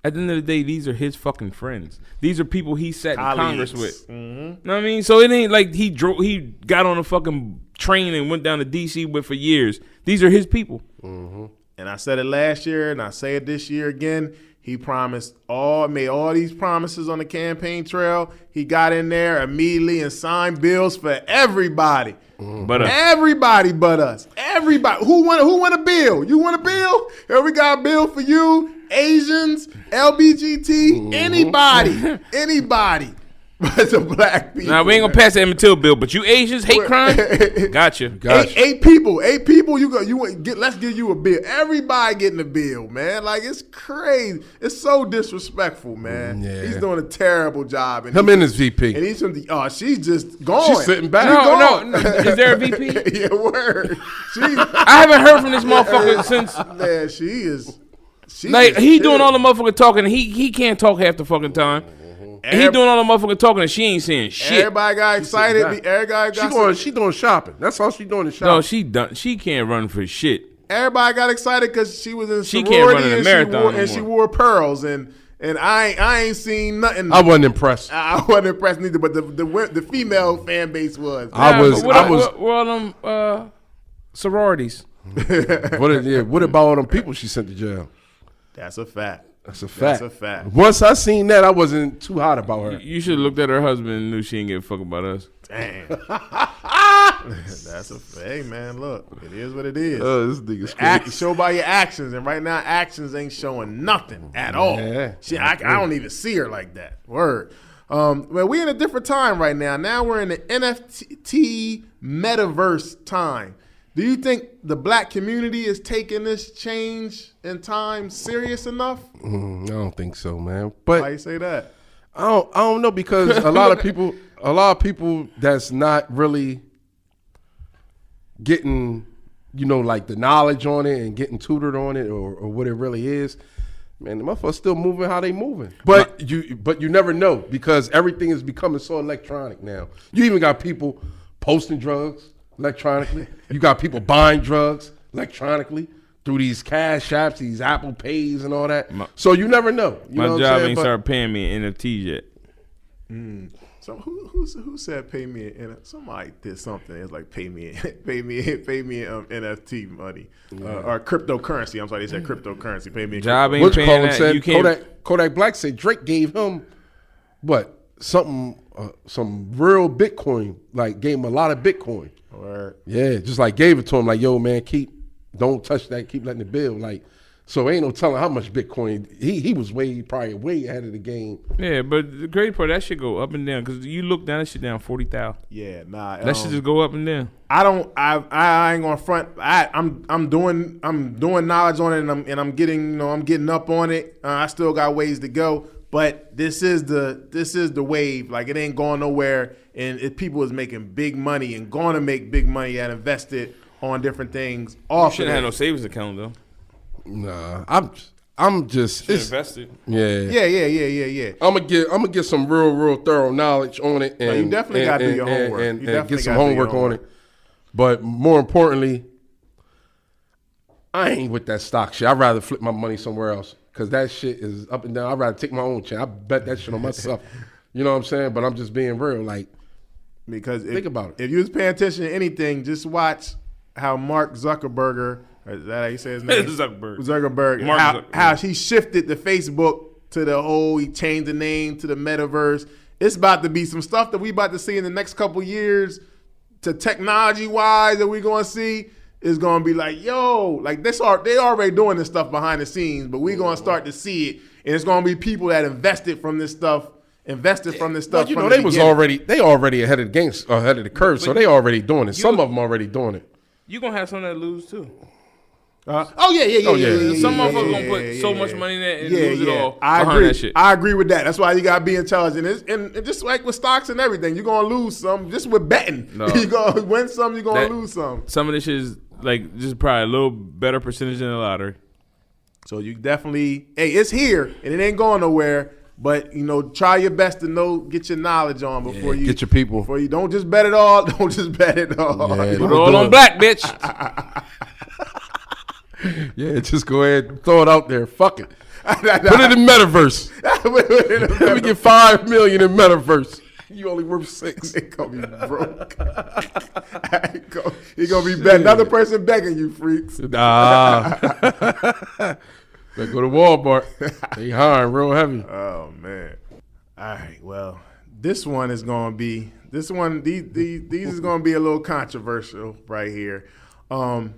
At the end of the day, these are his fucking friends. These are people he sat in Congress with. Mm-hmm. Know what I mean? So it ain't like he got on a fucking train and went down to D.C. with for years. These are his people. Mm-hmm. And I said it last year, and I say it this year again. He made all these promises on the campaign trail. He got in there immediately and signed bills for everybody. But everybody but us. Everybody. Who want a bill? You want a bill? Here we got a bill for you. Asians, LBGT, anybody. But the black people. Now we ain't gonna pass the Emmett Till bill, but you Asians hate crime. Gotcha. Eight people. Let's give you a bill. Everybody getting a bill, man. Like it's crazy. It's so disrespectful, man. Yeah. He's doing a terrible job. And Him and his VP. And he's from she's just gone. She's sitting back. No. Is there a VP? Yeah, word. I haven't heard from this motherfucker since. Man, she is. Like he doing all the motherfucking talking. He can't talk half the fucking time. He doing all the motherfucking talking and she ain't saying shit. Everybody got excited. She doing shopping. That's all she doing is shopping. No, she done. She can't run for shit. Everybody got excited because she was in She sorority can't run in a marathon and she wore pearls and I ain't seen nothing. I wasn't impressed. I wasn't impressed neither, but the female fan base was. What all them sororities? What about all them people she sent to jail? That's a fact. That's a fact. That's a fact. Once I seen that, I wasn't too hot about her. You should have looked at her husband and knew she ain't give a fuck about us. Damn. That's a hey man. Look, it is what it is. This nigga's crazy. Show by your actions, and right now actions ain't showing nothing at all. I don't even see her like that. Word. Well, we in a different time right now. Now we're in the NFT metaverse time. Do you think the black community is taking this change in time serious enough? I don't think so, man. But why you say that? I don't know, because a lot of people that's not really getting, like the knowledge on it and getting tutored on it or what it really is. Man, the motherfuckers still moving how they moving. But you never know, because everything is becoming so electronic now. You even got people posting drugs electronically. You got people buying drugs electronically through these cash apps, these Apple Pays and all that. So you never know. My job ain't started paying me in NFTs yet. So who said pay me in? Somebody did something. It's like pay me NFT money or cryptocurrency. I'm sorry, they said cryptocurrency. Pay me. Job ain't paying that. Said, you can't. Kodak Black said Drake gave him some real Bitcoin. Like gave him a lot of Bitcoin. Word. Yeah, just like gave it to him. Like, yo, man, don't touch that. Keep letting it build. Like, so ain't no telling how much Bitcoin. He was probably way ahead of the game. Yeah, but the great part, that shit go up and down, because you look down, that shit down 40,000. Yeah, nah. That shit just go up and down. I ain't gonna front. I'm doing knowledge on it, and I'm getting up on it. I still got ways to go, but this is the wave. Like, it ain't going nowhere, and people is making big money and going to make big money and invest it on different things. You shouldn't have no savings account though. Nah, I'm just invested. Yeah. I'm gonna get some real thorough knowledge on it, and you definitely got to do your homework and get some homework on it. But more importantly, I ain't with that stock shit. I'd rather flip my money somewhere else, because that shit is up and down. I'd rather take my own chance. I bet that shit on myself. You know what I'm saying? But I'm just being real. Like, because think about it. If you was paying attention to anything, just watch how Mark Zuckerberg, is that how you say his name? Zuckerberg. How he shifted the Facebook to the whole, he changed the name to the metaverse. It's about to be some stuff that we about to see in the next couple years, to technology-wise, that we're going to see. Is going to be like, yo, like they already doing this stuff behind the scenes, but we're going to start to see it, and it's going to be people that invested from this stuff. Well, they already ahead of the game, ahead of the curve, so they already doing it. Some of them already doing it. You gonna have some that lose too. Yeah. Some motherfuckers gonna put so much money in there and lose it all. I agree. That shit. I agree with that. That's why you gotta be intelligent. And just like with stocks and everything, you're gonna lose some. Just with betting, you're gonna win some, you're gonna lose some. Some of this shit is like just probably a little better percentage than the lottery. So you definitely, it's here and it ain't going nowhere. But try your best to get your knowledge on before you get your people. Before you don't just bet it all. Don't just bet it all. Yeah, put it all on black, bitch. Yeah, just go ahead and throw it out there. Fuck it. Put it in metaverse. Let me get $5 million in metaverse. You only worth 6. They gonna be broke. He gonna be another person begging you, freaks. Nah. Better go to Walmart. They hiring real heavy. Oh man. All right. Well, this one is gonna be these is gonna be a little controversial right here. Well,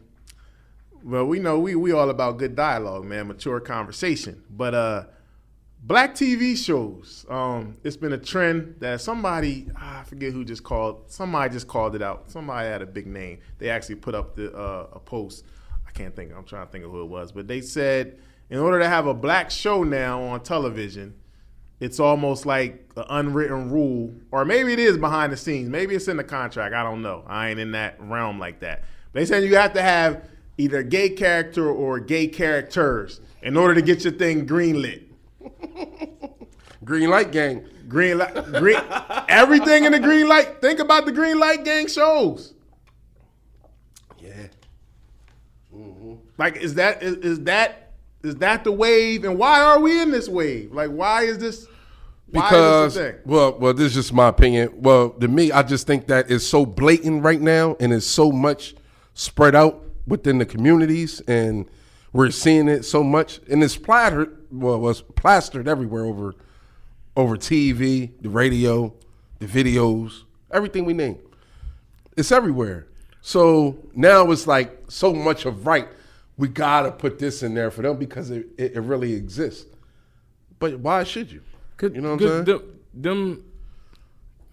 we know we all about good dialogue, man, mature conversation. But black TV shows, it's been a trend that somebody, I forget who somebody just called it out. Somebody had a big name. They actually put up a post. I'm trying to think of who it was. But they said in order to have a black show now on television, it's almost like an unwritten rule, or maybe it is behind the scenes. Maybe it's in the contract. I don't know. I ain't in that realm like that. They said you have to have either a gay character or gay characters in order to get your thing greenlit. Green light gang. Green everything in the green light. Think about the green light gang shows. Yeah. Mm-hmm. Like, is that the wave? And why are we in this wave? Like, why is this? Because the thing? well, this is just my opinion. Well, to me, I just think that it's so blatant right now, and it's so much spread out within the communities, and we're seeing it so much, and it's plastered everywhere over TV, the radio, the videos, everything we name. It's everywhere. So now it's like so much of right. We gotta put this in there for them because it really exists. But why should you? You know what I'm saying?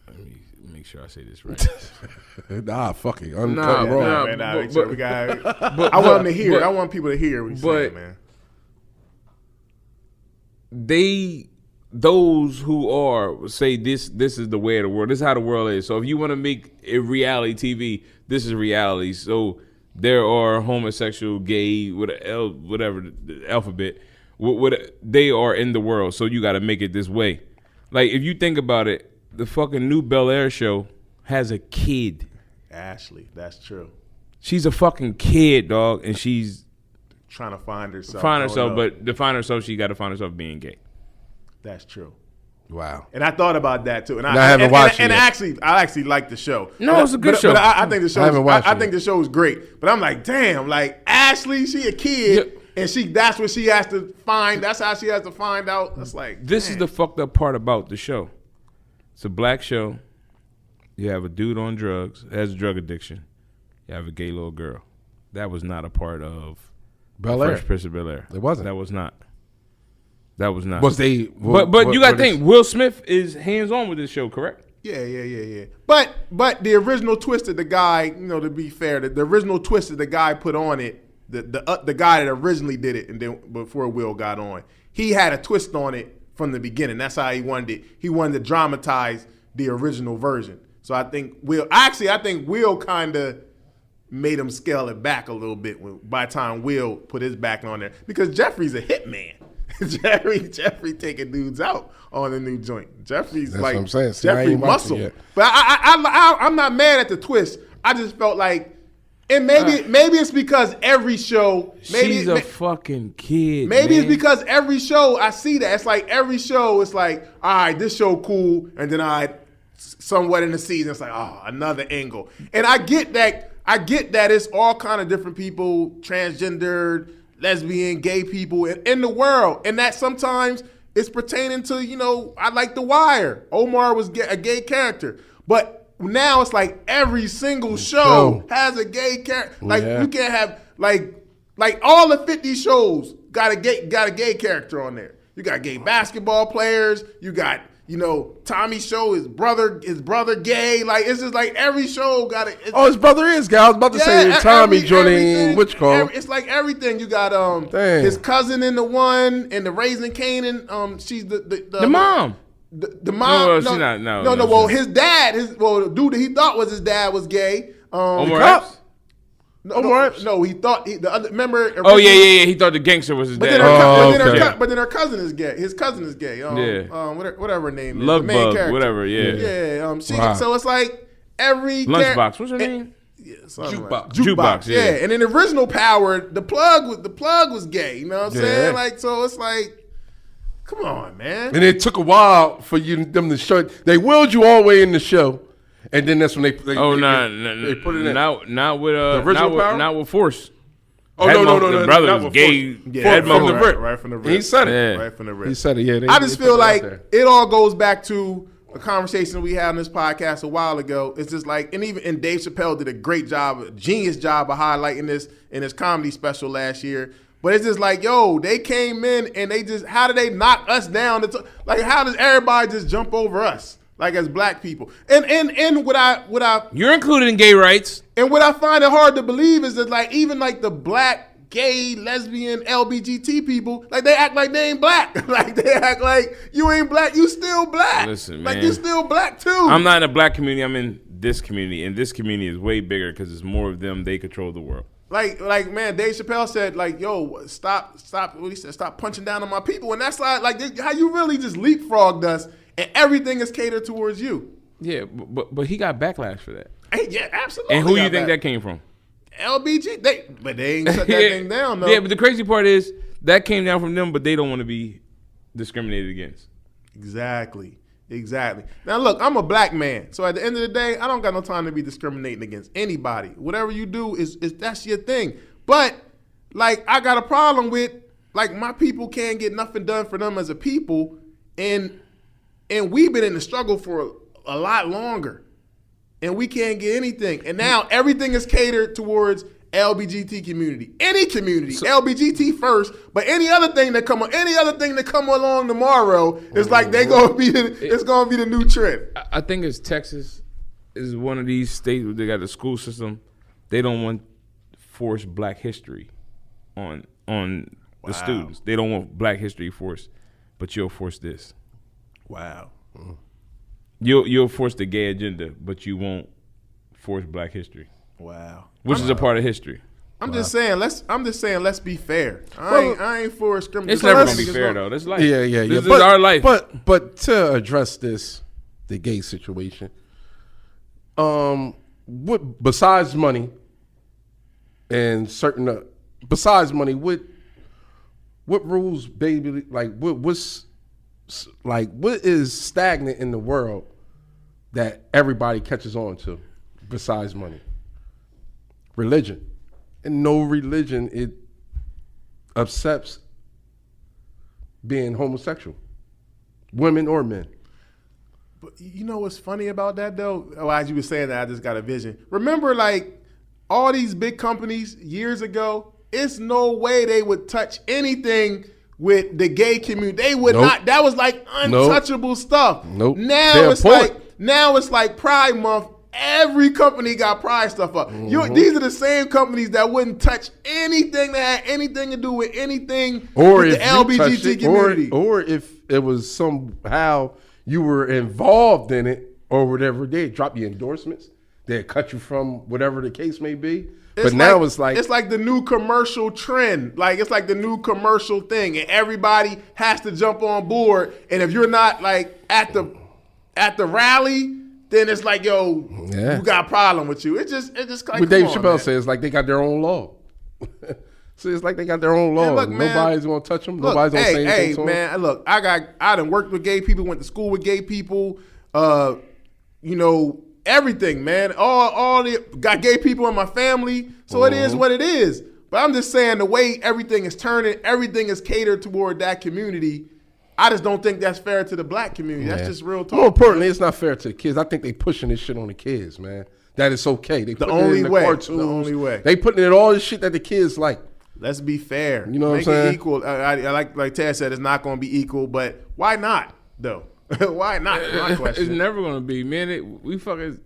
Let me make sure I say this right. Nah, fuck it. I want them to hear. I want people to hear what you're saying, man. Those who are say this is the way of the world. This is how the world is. So if you want to make a reality TV, this is reality. So there are homosexual, gay, whatever the alphabet. They are in the world. So you got to make it this way. Like if you think about it, the fucking new Bel Air show has a kid. Ashley, that's true. She's a fucking kid, dog, and she's trying to find herself. But to find herself, she got to find herself being gay. That's true. Wow. And I thought about that too. And I haven't watched it. And I actually like the show. No, it's a good show. But I think the show. I think the show is great. But I'm like, damn, like Ashley, she a kid, and that's what she has to find. That's how she has to find out. That's like this is the fucked up part about the show. It's a black show. You have a dude on drugs, has a drug addiction. You have a gay little girl. That was not a part of Bel Air. Fresh Prince of Bel Air. It wasn't. That was not. But you got to think Will Smith is hands on with this show, correct? Yeah. But the original twist that the guy, to be fair, the original twist that the guy put on it, the guy that originally did it, and then before Will got on, he had a twist on it from the beginning. That's how he wanted it. He wanted to dramatize the original version. So I think Will kind of made him scale it back a little bit by the time Will put his back on there, because Jeffrey's a hitman. Jeffrey taking dudes out on the new joint. Jeffrey's That's like what I'm saying. See, Jeffrey muscle. But I'm not mad at the twist. I just felt like, and maybe it's because every show. She's a fucking kid. Maybe it's because every show I see that. It's like every show. It's like, all right, this show cool, and then somewhat in the season, it's like, oh, another angle. And I get that. It's all kind of different people, transgendered, lesbian, gay people in the world, and that sometimes it's pertaining to, I like The Wire. Omar was a gay character, but now it's like every single show has a gay character. Like you can't have like all the 50 shows got a gay character on there. You got gay basketball players. You got Tommy's show, his brother gay. Like it's just like every show got it. His brother is gay. I was about to say Tommy joining which call? It's like everything. You got his cousin in the one, and the Raising Canaan. She's the mom. The mom. No, she's not. No. Well, his dad, the dude that he thought was his dad was gay. Omar Epps? No, he thought the other. Remember? Oh yeah. He thought the gangster was his dad. But then her cousin is gay. His cousin is gay. Whatever her name is. Love the main Bug, character. whatever. Yeah. Yeah. So it's like every Lunchbox. What's her name? Yeah, Jukebox. Yeah. And in the original Power, the plug was gay. You know what I'm saying? Like, so it's like Come on, man. And it took a while for them to show it. They wheeled you all the way in the show, and then that's when they put it in. Not with the original Power? not with Force. Oh no! The brother was gay. Yeah, from the rip. Right from the rip. He said it. Yeah. Right from the rip. He said it. Yeah. I just feel like it all goes back to a conversation we had on this podcast a while ago. It's just like, and Dave Chappelle did a great job, a genius job of highlighting this in his comedy special last year. But it's just like, yo, they came in and they just, how did they knock us down? Like, how does everybody just jump over us? Like, as black people. And what I You're included in gay rights. And what I find it hard to believe is that, like, even like the black, gay, lesbian, LGBT people, like, they act like they ain't black. Like, they act like you ain't black, you still black. Listen, like, man. you still black too. I'm not in a black community. I'm in this community, and this community is way bigger because it's more of them. They control the world. Like, man, Dave Chappelle said, like, yo, stop, what he said, stop punching down on my people. And that's like how you really just leapfrogged us, and everything is catered towards you. Yeah, but he got backlash for that. Hey, yeah, absolutely. And who you think that came from? LBG. But they ain't shut that thing down, though. Yeah, but the crazy part is that came down from them, but they don't want to be discriminated against. Exactly. Now, look, I'm a black man, so at the end of the day, I don't got no time to be discriminating against anybody. Whatever you do is that's your thing. But like, I got a problem with, like, my people can't get nothing done for them as a people, and we've been in the struggle for a lot longer, and we can't get anything. And now everything is catered towards LGBT community, any community, LBGT first, but any other thing that come along tomorrow is like it's gonna be the new trend. I think it's Texas is one of these states where they got a school system. They don't want forced Black history on the students. They don't want Black history forced, but you'll force this. Wow. You'll force the gay agenda, but you won't force Black history. Wow. Which is a part of history. I'm just saying, let's be fair. I ain't for discrimination. It's never gonna be fair though. That's life. Yeah. This is our life. But to address the gay situation, what besides money and certain besides money, what rules, baby? Like what is stagnant in the world that everybody catches on to besides money? Religion. And no religion, it accepts being homosexual, women or men. But you know what's funny about that, though? Oh, as you were saying that, I just got a vision. Remember, like, all these big companies years ago, it's no way they would touch anything with the gay community. They would not. That was like untouchable stuff. Now it's like Pride Month. Every company got Pride stuff up. These are the same companies that wouldn't touch anything that had anything to do with anything with the LGBT community. Or if it was somehow you were involved in it or whatever, they'd drop your endorsements. They'd cut you from whatever the case may be. But now it's like the new commercial trend. Like, it's like the new commercial thing, and everybody has to jump on board. And if you're not like at the rally, then it's like, yo, who got a problem with you? It's just like, what Dave Chappelle says, it's like they got their own law. So it's like they got their own law. Look, man, nobody's gonna touch them. Nobody's gonna say anything to them. Man, look, I done worked with gay people, went to school with gay people. Everything, man. Got gay people in my family, so it is what it is. But I'm just saying, the way everything is turning, everything is catered toward that community. I just don't think that's fair to the black community. That's just real talk. More importantly, it's not fair to the kids. I think they pushing this shit on the kids, man. That it's okay. They putting it in the cartoons. The only way. They putting in all this shit that the kids like. Let's be fair. You know what I'm saying? Make it equal. I like Ted said, it's not going to be equal, but why not, though? Why not? My question. It's never going to be, man. We fucking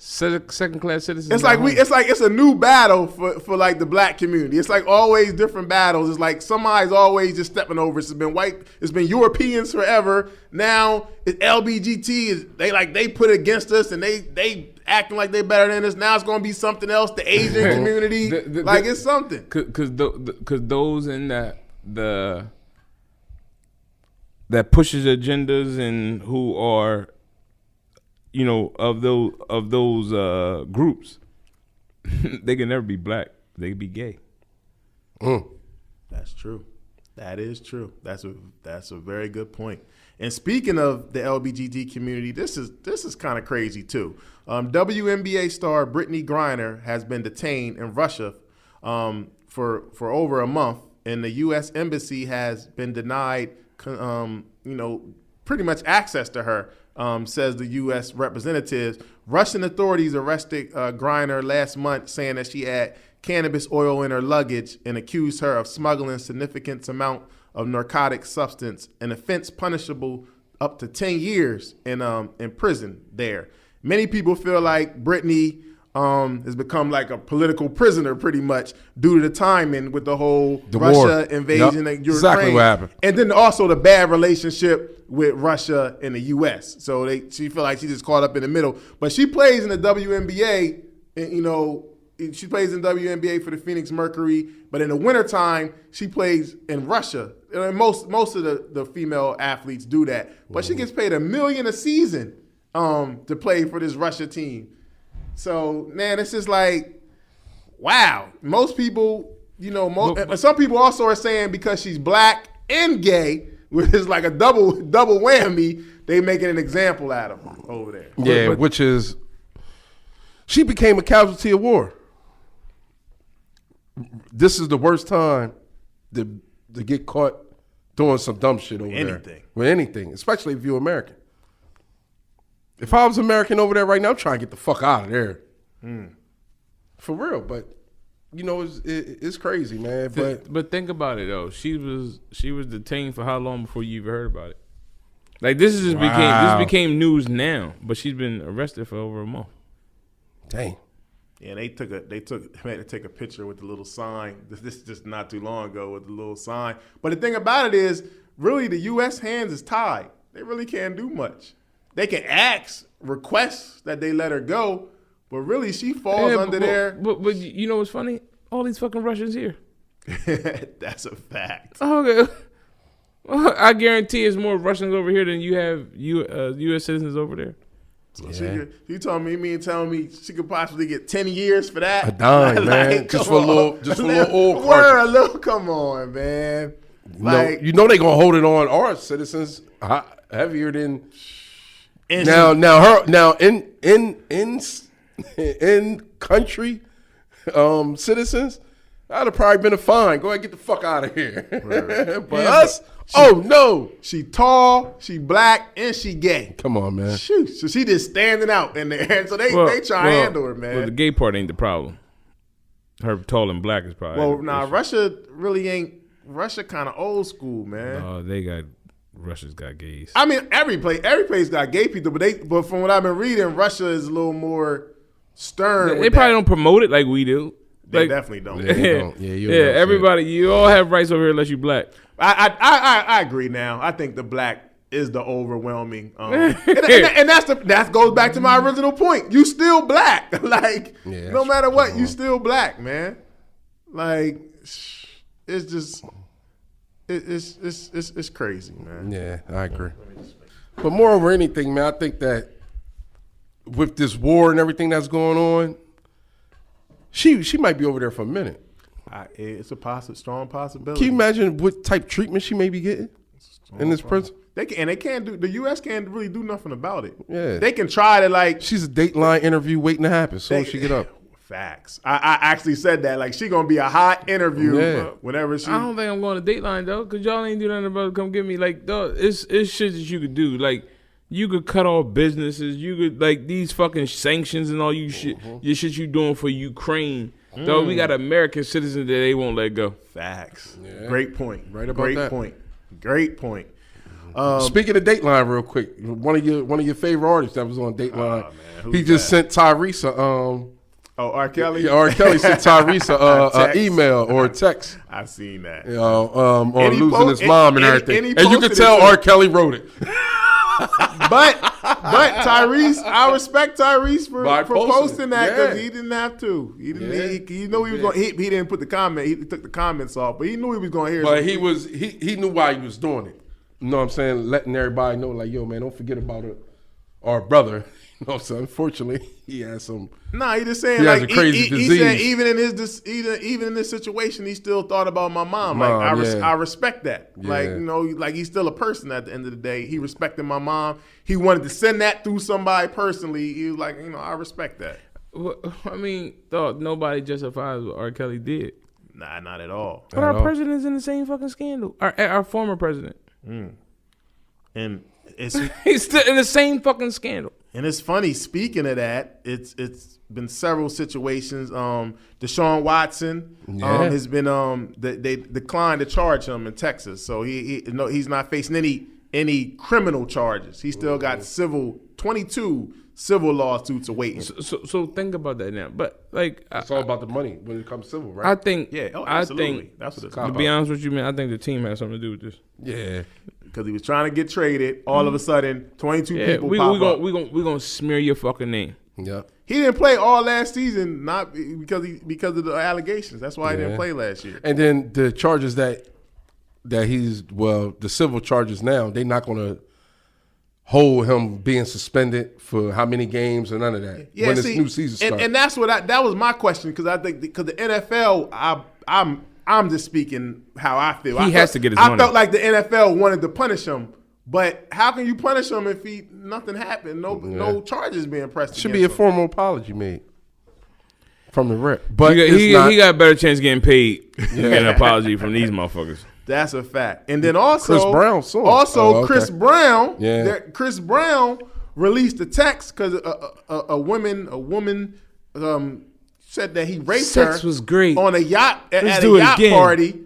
second class citizens. It's a new battle for like the black community. It's like always different battles. It's like somebody's always just stepping over. It's been white. It's been Europeans forever. Now it's LBGT. They put it against us, and they acting like they better than us. Now it's going to be something else. The Asian community, it's something. Because those in that pushes agendas and who are, of those groups, they can never be black. They can be gay. That's true. That is true. That's a very good point. And speaking of the LGBT community, this is kind of crazy too. WNBA star Brittany Griner has been detained in Russia for over a month, and the U.S. Embassy has been denied, pretty much access to her. Says the U.S. representatives. Russian authorities arrested Griner last month, saying that she had cannabis oil in her luggage and accused her of smuggling significant amount of narcotic substance, an offense punishable up to 10 years in prison there. Many people feel like Brittany has become like a political prisoner pretty much due to the timing with the whole Russia invasion of Ukraine. Exactly what happened. And then also the bad relationship with Russia and the U.S. So she feel like she just caught up in the middle. But she plays in the WNBA, and, she plays in WNBA for the Phoenix Mercury. But in the wintertime, she plays in Russia. And most of the female athletes do that. But she gets paid $1 million a season to play for this Russia team. So, man, it's just like, wow. Most people, some people also are saying because she's black and gay, which is like a double whammy, they making an example out of her over there. Yeah, which is, she became a casualty of war. This is the worst time to get caught doing some dumb shit over there. With anything, especially if you're American. If I was American over there right now, I'm trying to get the fuck out of there. For real, but it's crazy, man. But think about it though. She was detained for how long before you even heard about it? Like this became news now, but she's been arrested for over a month. Dang. Yeah, they had to take a picture with the little sign. This is just not too long ago with the little sign. But the thing about it is, really, the U.S. hands is tied. They really can't do much. They can request that they let her go, but really she falls under there. But you know what's funny? All these fucking Russians here. That's a fact. Okay. I guarantee it's more Russians over here than you have U.S. citizens over there. So you telling me she could possibly get 10 years for that? A dime, man. Just for a little oil cartridge. Come on, man. They gonna hold it on our citizens heavier than. In country citizens, that'd have probably been a fine. Go ahead, get the fuck out of here. Right. But us, no. She tall, she black, and she gay. Come on, man. Shoot. So she just standing out in there. So they try to handle her, man. Well, the gay part ain't the problem. Her tall and black is probably. Well, Russia really ain't. Russia kind of old school, man. Oh, Russia's got gays. I mean, every place got gay people, but from what I've been reading, Russia is a little more stern. They probably don't promote it like we do. They definitely don't. Everybody, you all have rights over here unless you black. I agree now. I think the black is the overwhelming, and that goes back to my original point. You still black, no matter what, you still black, man. Like, it's just. It's crazy, man. Yeah, I agree. But more over anything, man, I think that with this war and everything that's going on, she might be over there for a minute. It's a strong possibility. Can you imagine what type of treatment she may be getting in this prison? They can't do. The U.S. can't really do nothing about it. Yeah, they can try to She's a Dateline interview waiting to happen. So she get up. Facts. I actually said that. Like, she gonna be a hot interview whenever she. I don't think I'm going to Dateline though, because y'all ain't do nothing about it. Come get me. Like, dog, it's shit that you could do. Like, you could cut off businesses. You could these fucking sanctions and all your shit you doing for Ukraine. Dog, we got American citizens that they won't let go. Facts. Yeah. Great point. Right about that. Great point. Speaking of Dateline, real quick, one of your favorite artists that was on Dateline, he just sent Tyrese R. Kelly? Yeah, R. Kelly sent Tyrese an email or a text. I seen that. On losing his mom and everything. And you could tell R. Kelly wrote it. But Tyrese, I respect Tyrese for posting that because he didn't have to. He didn't. He knew he was going. He didn't put the comment. He took the comments off, but he knew he was going to hear. But he knew why he was doing it. You know what I'm saying? Letting everybody know, like, yo, man, don't forget about our brother. No, so unfortunately, he has some. Nah, he just saying He has like a crazy he said disease. even in this situation, he still thought about my mom. Mom, Like yeah. I respect that. Like Yeah. like he's still a person at the end of the day. He respected my mom. He wanted to send that through somebody personally. He was like, I respect that. Well, I mean, dog, nobody justifies what R. Kelly did. Nah, not at all. But our president's in the same fucking scandal. Our former president. And it's He's still in the same fucking scandal. And it's funny. Speaking of that, it's been several situations. Deshaun Watson has been they declined to charge him in Texas, so he's not facing any criminal charges. He still got 22 civil lawsuits awaiting. So think about that now. But like, It's all about the money when it comes to civil, right? I think, absolutely. That's what it's to about. be honest with you, man, I think the team has something to do with this. Yeah. Because he was trying to get traded. All of a sudden, 22 people pop up. We gonna smear your fucking name. Yeah. He didn't play all last season, not because of the allegations. That's why he didn't play last year. And then the charges that the civil charges now, they're not going to hold him being suspended for how many games or none of that. Yeah, when see, this new season starts. and that's that was my question, because I think because the NFL, I'm just speaking how I feel. He has to get his I money. felt like the NFL wanted to punish him, but how can you punish him if nothing happened, no charges being pressed? Should be a against him? formal apology made from the rep. But He got a better chance of getting paid than an apology from these motherfuckers. That's a fact. And then also Chris Brown saw it. Also, Oh, okay. Chris Brown. Yeah. Chris Brown released a text because a woman said that he raped her. Sex was great. On a yacht at do a it yacht again. party.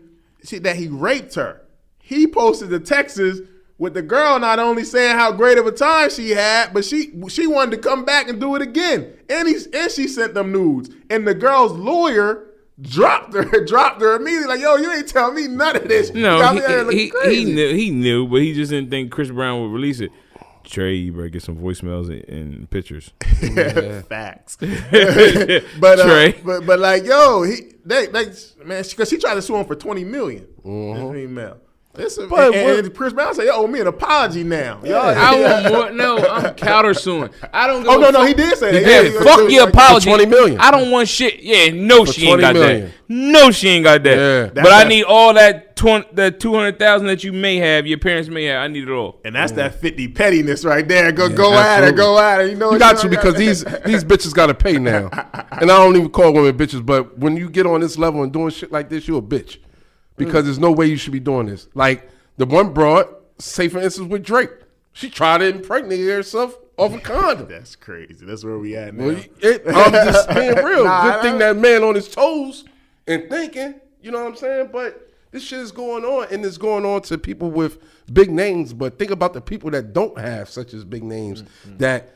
That he raped her. He posted the texts with the girl not only saying how great of a time she had, but she wanted to come back and do it again. And she sent them nudes. And the girl's lawyer dropped her immediately. Like, yo, you ain't telling me none of this. No, You got me out here looking crazy. he knew, but he just didn't think Chris Brown would release it. Trey, you better get some voicemails and pictures. Facts. but Trey. but like, yo, man, because she tried to sue him for $20 million. Email. And Chris Brown said, "You owe me an apology now." I want more. No, I'm countersuing. I don't. Oh no, he did say that. Yeah, fuck your apology. $20 million. I don't want shit. Yeah, no, she ain't got $20 million. that. No, she ain't got that. Yeah. But I need all that 200,000 that you may have, your parents may have. I need it all. And that's that 50 pettiness right there. Go at absolutely. her, go at her. You know, You got to, because these bitches got to pay now. And I don't even call women bitches, but when you get on this level and doing shit like this, you a bitch. Because there's no way you should be doing this. Like the one broad, say for instance with Drake, she tried to impregnate herself off a condom. That's crazy. That's where we at now. Well, I'm just being real. Nah, Good thing that man on his toes and thinking, you know what I'm saying? But this shit is going on, and it's going on to people with big names. But think about the people that don't have such as big names that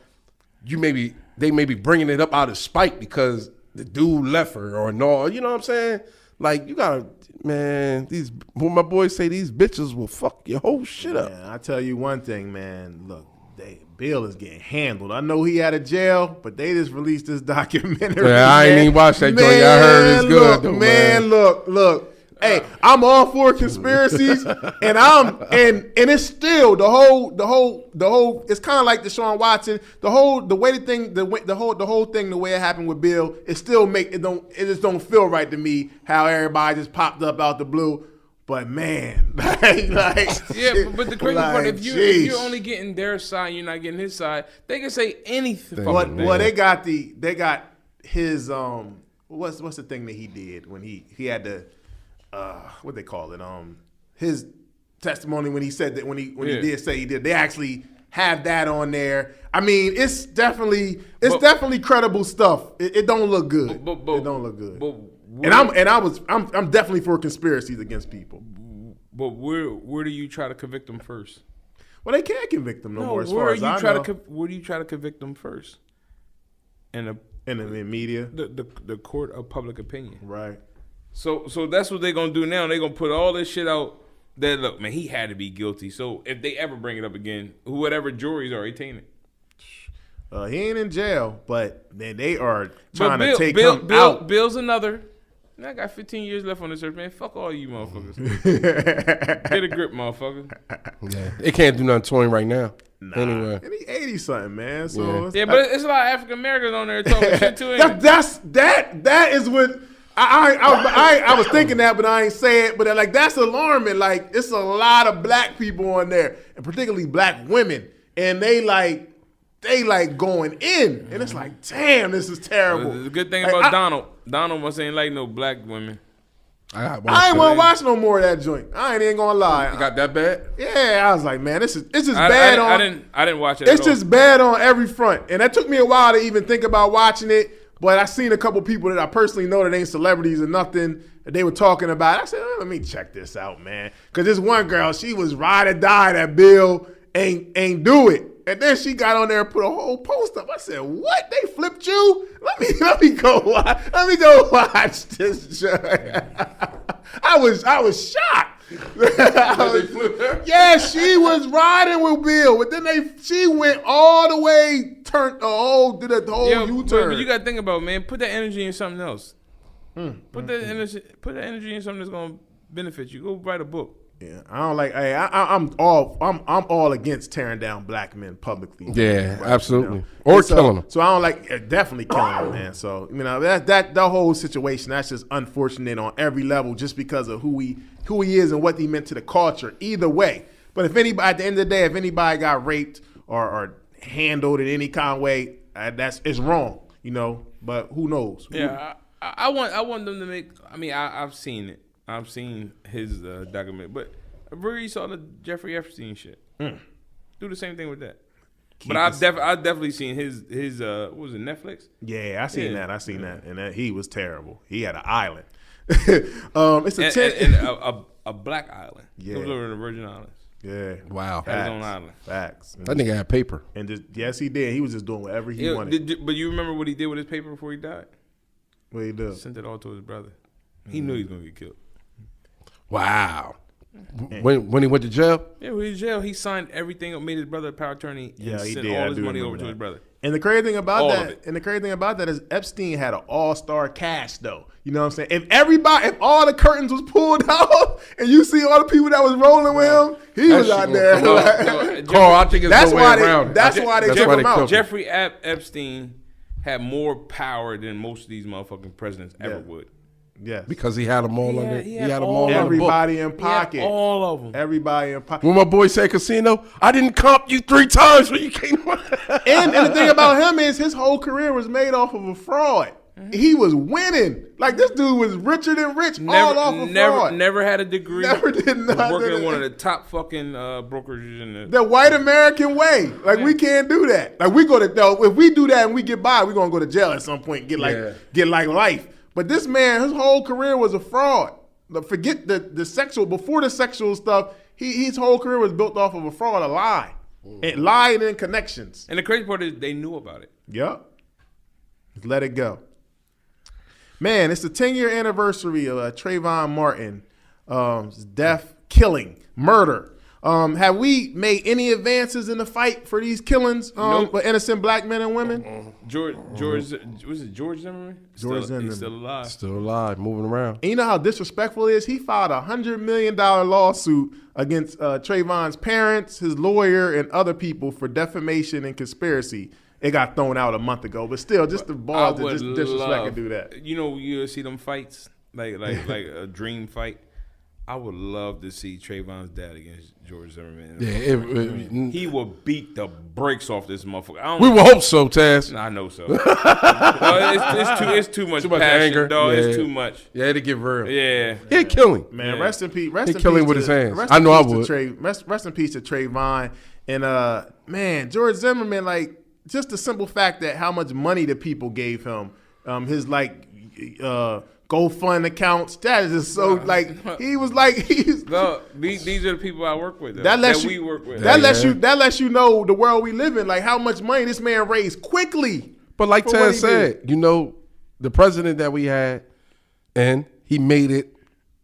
they may be bringing it up out of spite because the dude left her or no. You know what I'm saying? Like, you gotta, man, when my boys say these bitches will fuck your whole shit up. Man, I tell you one thing, man. Look, Bill is getting handled. I know he out of jail, but they just released this documentary. Yeah, I ain't even watched that joint. I heard it's good, though, man. Look. Hey, I'm all for conspiracies, and it's still the whole. It's kind of like Deshaun Watson. The whole thing, the way it happened with Bill, it just don't feel right to me how everybody just popped up out the blue. But man, like Yeah, but the crazy part, if jeez. you're only getting their side, you're not getting his side. They can say anything. Well, they got his what's the thing that he did when he had to what they call it his testimony when he said that when he did say he did, they actually have that on there. I mean, it's definitely credible stuff. It don't look good. It don't look good. I'm definitely for conspiracies against people. But where do you try to convict them first? Well, they can't convict them no more. As far as I know. Where do you try to convict them first? In the media, the court of public opinion, right? So that's what they're gonna do now. They're gonna put all this shit out. That look, man, he had to be guilty. So if they ever bring it up again, whatever jury's already tainted. He ain't in jail, but they are trying to take him out. Bill's another. I got 15 years left on this earth, man. Fuck all you motherfuckers. Get a grip, motherfucker. Yeah, they can't do nothing to him right now. Nah, Anyway. and he 80 something, man. So Yeah, but it's a lot of African Americans on there talking shit too. that is what I was thinking that, but I ain't say it. But like that's alarming. Like it's a lot of black people on there, and particularly black women, and they like going in, and it's like, damn, this is terrible. The good thing like, about Donald must ain't like no black women. I ain't want to watch no more of that joint. I ain't even gonna lie. You got that bad? Yeah, I was like, man, it's just bad on. I didn't watch it. It's just bad on every front, and that took me a while to even think about watching it. But I seen a couple people that I personally know that ain't celebrities or nothing that they were talking about. I said, let me check this out, man, because this one girl, she was ride or die that Bill ain't do it. And then she got on there and put a whole post up. I said, "What? They flipped you? Let me go watch this show." I was shocked. Yeah, she was riding with Bill, but then she went all the way, did the whole U-turn. But you got to think about, man. Put that energy in something else. Put that energy in something that's gonna benefit you. Go write a book. Yeah, I don't like. Hey, I'm all against tearing down black men publicly. Yeah, right, absolutely. You know? Or killing them. So I don't like definitely killing them, man. So that whole situation, that's just unfortunate on every level, just because of who he is and what he meant to the culture. Either way, but if anybody at the end of the day, if anybody got raped or handled in any kind of way, it's wrong, you know. But who knows? Yeah, I want them to make. I mean, I've seen it. I've seen his document, but I really saw the Jeffrey Epstein shit. Do the same thing with that. But I've definitely seen his what was it, Netflix? Yeah, I seen that, and that he was terrible. He had an island. It's a black island. Yeah, he was over in the Virgin Islands. Yeah, wow, had his own island. Facts. That nigga had paper, and just, yes, he did. He was just doing whatever he wanted. But you remember what he did with his paper before he died? What he did? Sent it all to his brother. He knew he was gonna get killed. Wow. When he went to jail? Yeah, when he was in jail, he signed everything, made his brother a power attorney, and he sent did. all his money over to his brother. And the crazy thing about that is Epstein had an all-star cast, though. You know what I'm saying? If all the curtains was pulled out and you see all the people that was rolling with him, he was out there. Carl, I think it's no way around. That's why they took him out. Jeffrey Epstein had more power than most of these motherfucking presidents ever would. Yes. Because he had them all under. He had them all everybody in pocket. All of them. Everybody in pocket. When my boy said casino, I didn't comp you 3 times when you came. and the thing about him is his whole career was made off of a fraud. He was winning. Like, this dude was richer than rich, all off of fraud. Never had a degree. Never did nothing. Was working in one of the top fucking brokerages in the white American way. Like, we can't do that. Like, if we do that and we get by, we're going to go to jail at some point and get life. But this man, his whole career was a fraud. Forget the sexual, before the sexual stuff, his whole career was built off of a fraud, a lie. And lying and connections. And the crazy part is they knew about it. Yep. Just let it go. Man, it's the 10-year anniversary of Trayvon Martin, death, killing, murder. Have we made any advances in the fight for these killings for innocent black men and women? George was it George Zimmerman? Zimmerman. He's still alive. Still alive, moving around. And you know how disrespectful it is? He filed a $100 million lawsuit against Trayvon's parents, his lawyer, and other people for defamation and conspiracy. It got thrown out a month ago, but still, just the balls to just disrespect and do that. You know, you see them fights, like a dream fight. I would love to see Trayvon's dad against George Zimmerman. Yeah, he will beat the brakes off this motherfucker. We will hope so, Taz. I know so. It's too much passion, anger. dog. Yeah. It's too much. Yeah, to get real. Yeah, he'd kill him. Man, rest in peace. He'd kill him with his hands. I know I would. Rest in peace to Trayvon. And man, George Zimmerman, like, just the simple fact that how much money the people gave him, his GoFund accounts. That is just so he was like no, these are the people I work with. We work with. That lets you know the world we live in, like how much money this man raised quickly. But like Taz said, you know, the president that we had, and he made it.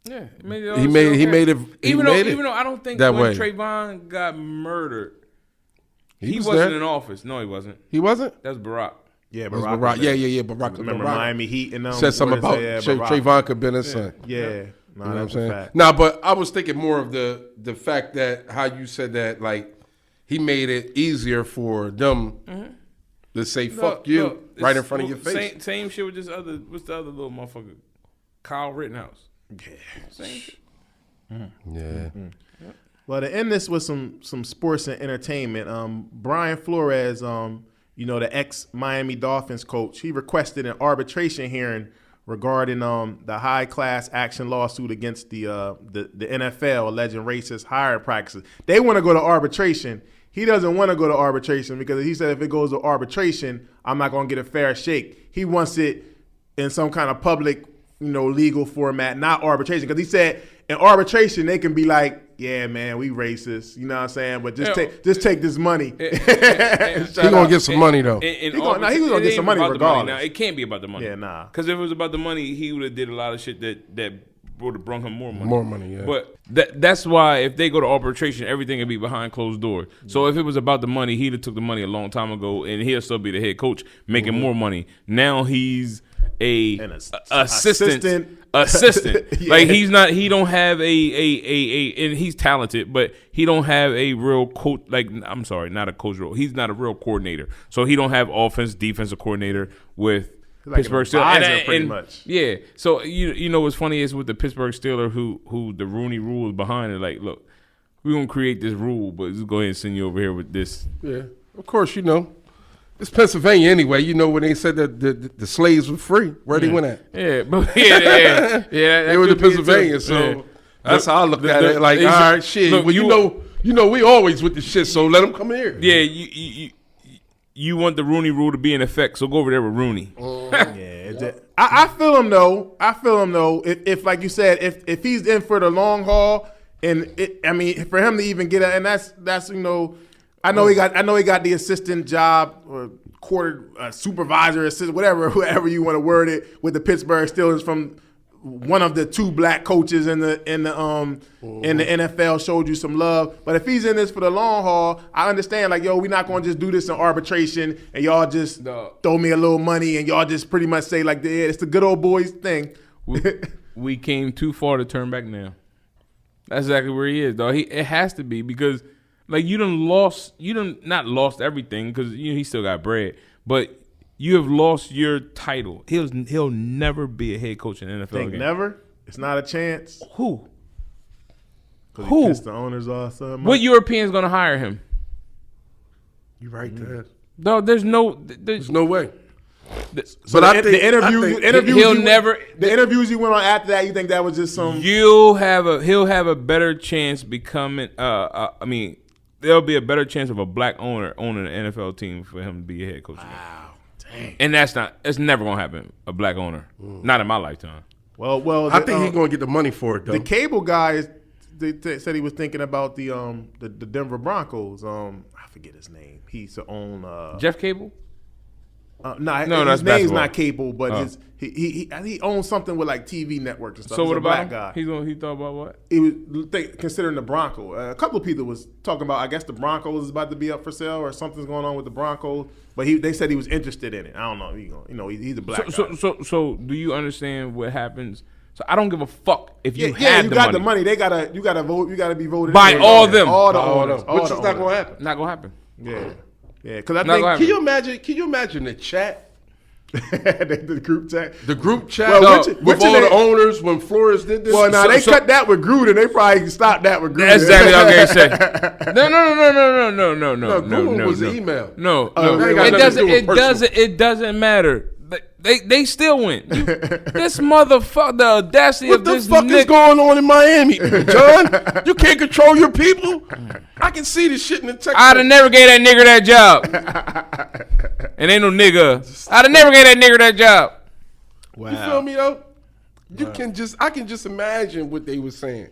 Yeah, he made it. Even though I don't think when way. Trayvon got murdered, he was wasn't there. in office. No, he wasn't. He wasn't? That's Barack. Yeah, Barack. Yeah. Barack. Remember Barack Miami Heat and said something about Trayvon could have been his son. Yeah. You know what I'm saying? But I was thinking more of the fact that how you said that, like, he made it easier for them to say "fuck you" right in front of your face. Same shit with this other. What's the other little motherfucker? Kyle Rittenhouse. Yeah. Same shit. Yeah. Well, to end this with some sports and entertainment, Brian Flores, the ex-Miami Dolphins coach, he requested an arbitration hearing regarding the high class action lawsuit against the NFL alleging racist hiring practices. They want to go to arbitration. He doesn't want to go to arbitration because he said if it goes to arbitration, I'm not going to get a fair shake. He wants it in some kind of public, legal format, not arbitration. Because he said in arbitration they can be like, yeah, man, we racist. You know what I'm saying? But just take this money. He gonna get some money though. He gonna get some money regardless. Now it can't be about the money. Yeah, nah. Because if it was about the money, he would have did a lot of shit that would have brought him more money. More money, yeah. But that's why if they go to arbitration, everything will be behind closed doors. So if it was about the money, he'd have took the money a long time ago, and he'll still be the head coach making more money. Now he's assistant. Yeah. Like he don't have and he's talented, but he don't have a real coach. Like, I'm sorry, not a coach role. He's not a real coordinator. So he don't have offense, defensive coordinator with like Pittsburgh Steelers. Pretty much. Yeah. So you know what's funny is with the Pittsburgh Steelers who the Rooney Rule is behind it. Like, look, we're gonna create this rule, but just go ahead and send you over here with this. Yeah. Of course, it's Pennsylvania anyway. When they said that the slaves were free, where they went at? Yeah, but yeah. They were in Pennsylvania, so that's how I look at it. Like, all right, shit. Look, well, we always with the shit, so let them come here. Yeah, you want the Rooney Rule to be in effect, so go over there with Rooney. Yeah, I feel him though. If like you said, if he's in for the long haul, and for him to even get and that's I know he got the assistant job or supervisor, assistant, whoever you want to word it, with the Pittsburgh Steelers from one of the two black coaches in the NFL showed you some love. But if he's in this for the long haul, I understand. Like, we're not going to just do this in arbitration and y'all just throw me a little money and y'all just pretty much say like, it's the good old boys thing. We came too far to turn back now. That's exactly where he is, dog. It has to be because. Like you not lost everything because he still got bread, but you have lost your title. He'll never be a head coach in the NFL again. Never? It's not a chance. Who? Because he pissed the owners off so much. What European's gonna hire him? You right there. No, there's no way. So the interviews you went on after that, you think that was just some? He'll have a better chance becoming. There'll be a better chance of a black owner owning an NFL team for him to be a head coach. Wow, dang. And it's never gonna happen. A black owner, not in my lifetime. Well, I think he's gonna get the money for it though. The cable guy said he was thinking about the Denver Broncos. I forget his name. He used to own Jeff Cable. No, his name's basketball. not Cable, but he owns something with like TV networks and stuff. So He's what a about black him? guy. He thought about what? He was considering the Broncos. A couple of people was talking about. I guess the Broncos is about to be up for sale or something's going on with the Broncos. But they said he was interested in it. I don't know. He's a black guy. So do you understand what happens? So I don't give a fuck if you got the money. You gotta vote. You gotta be voted by all them. All the owners. Which is not gonna happen. Not gonna happen. Yeah. Because I think. Can you imagine the chat? the group chat. The group chat with all the owners when Flores did this. Well, now they cut that with Gruden. They probably stopped that with Gruden. That's exactly what I was gonna say. No. Gruden was the email. No. It doesn't matter. They still win. This motherfucker, the audacity of this What the fuck is going on in Miami, John? You can't control your people? I can see this shit in the text. I'd have never gave that nigger that job. And ain't no nigga. I'd have never gave that nigger that job. Wow. You feel me, though? I can just imagine what they were saying.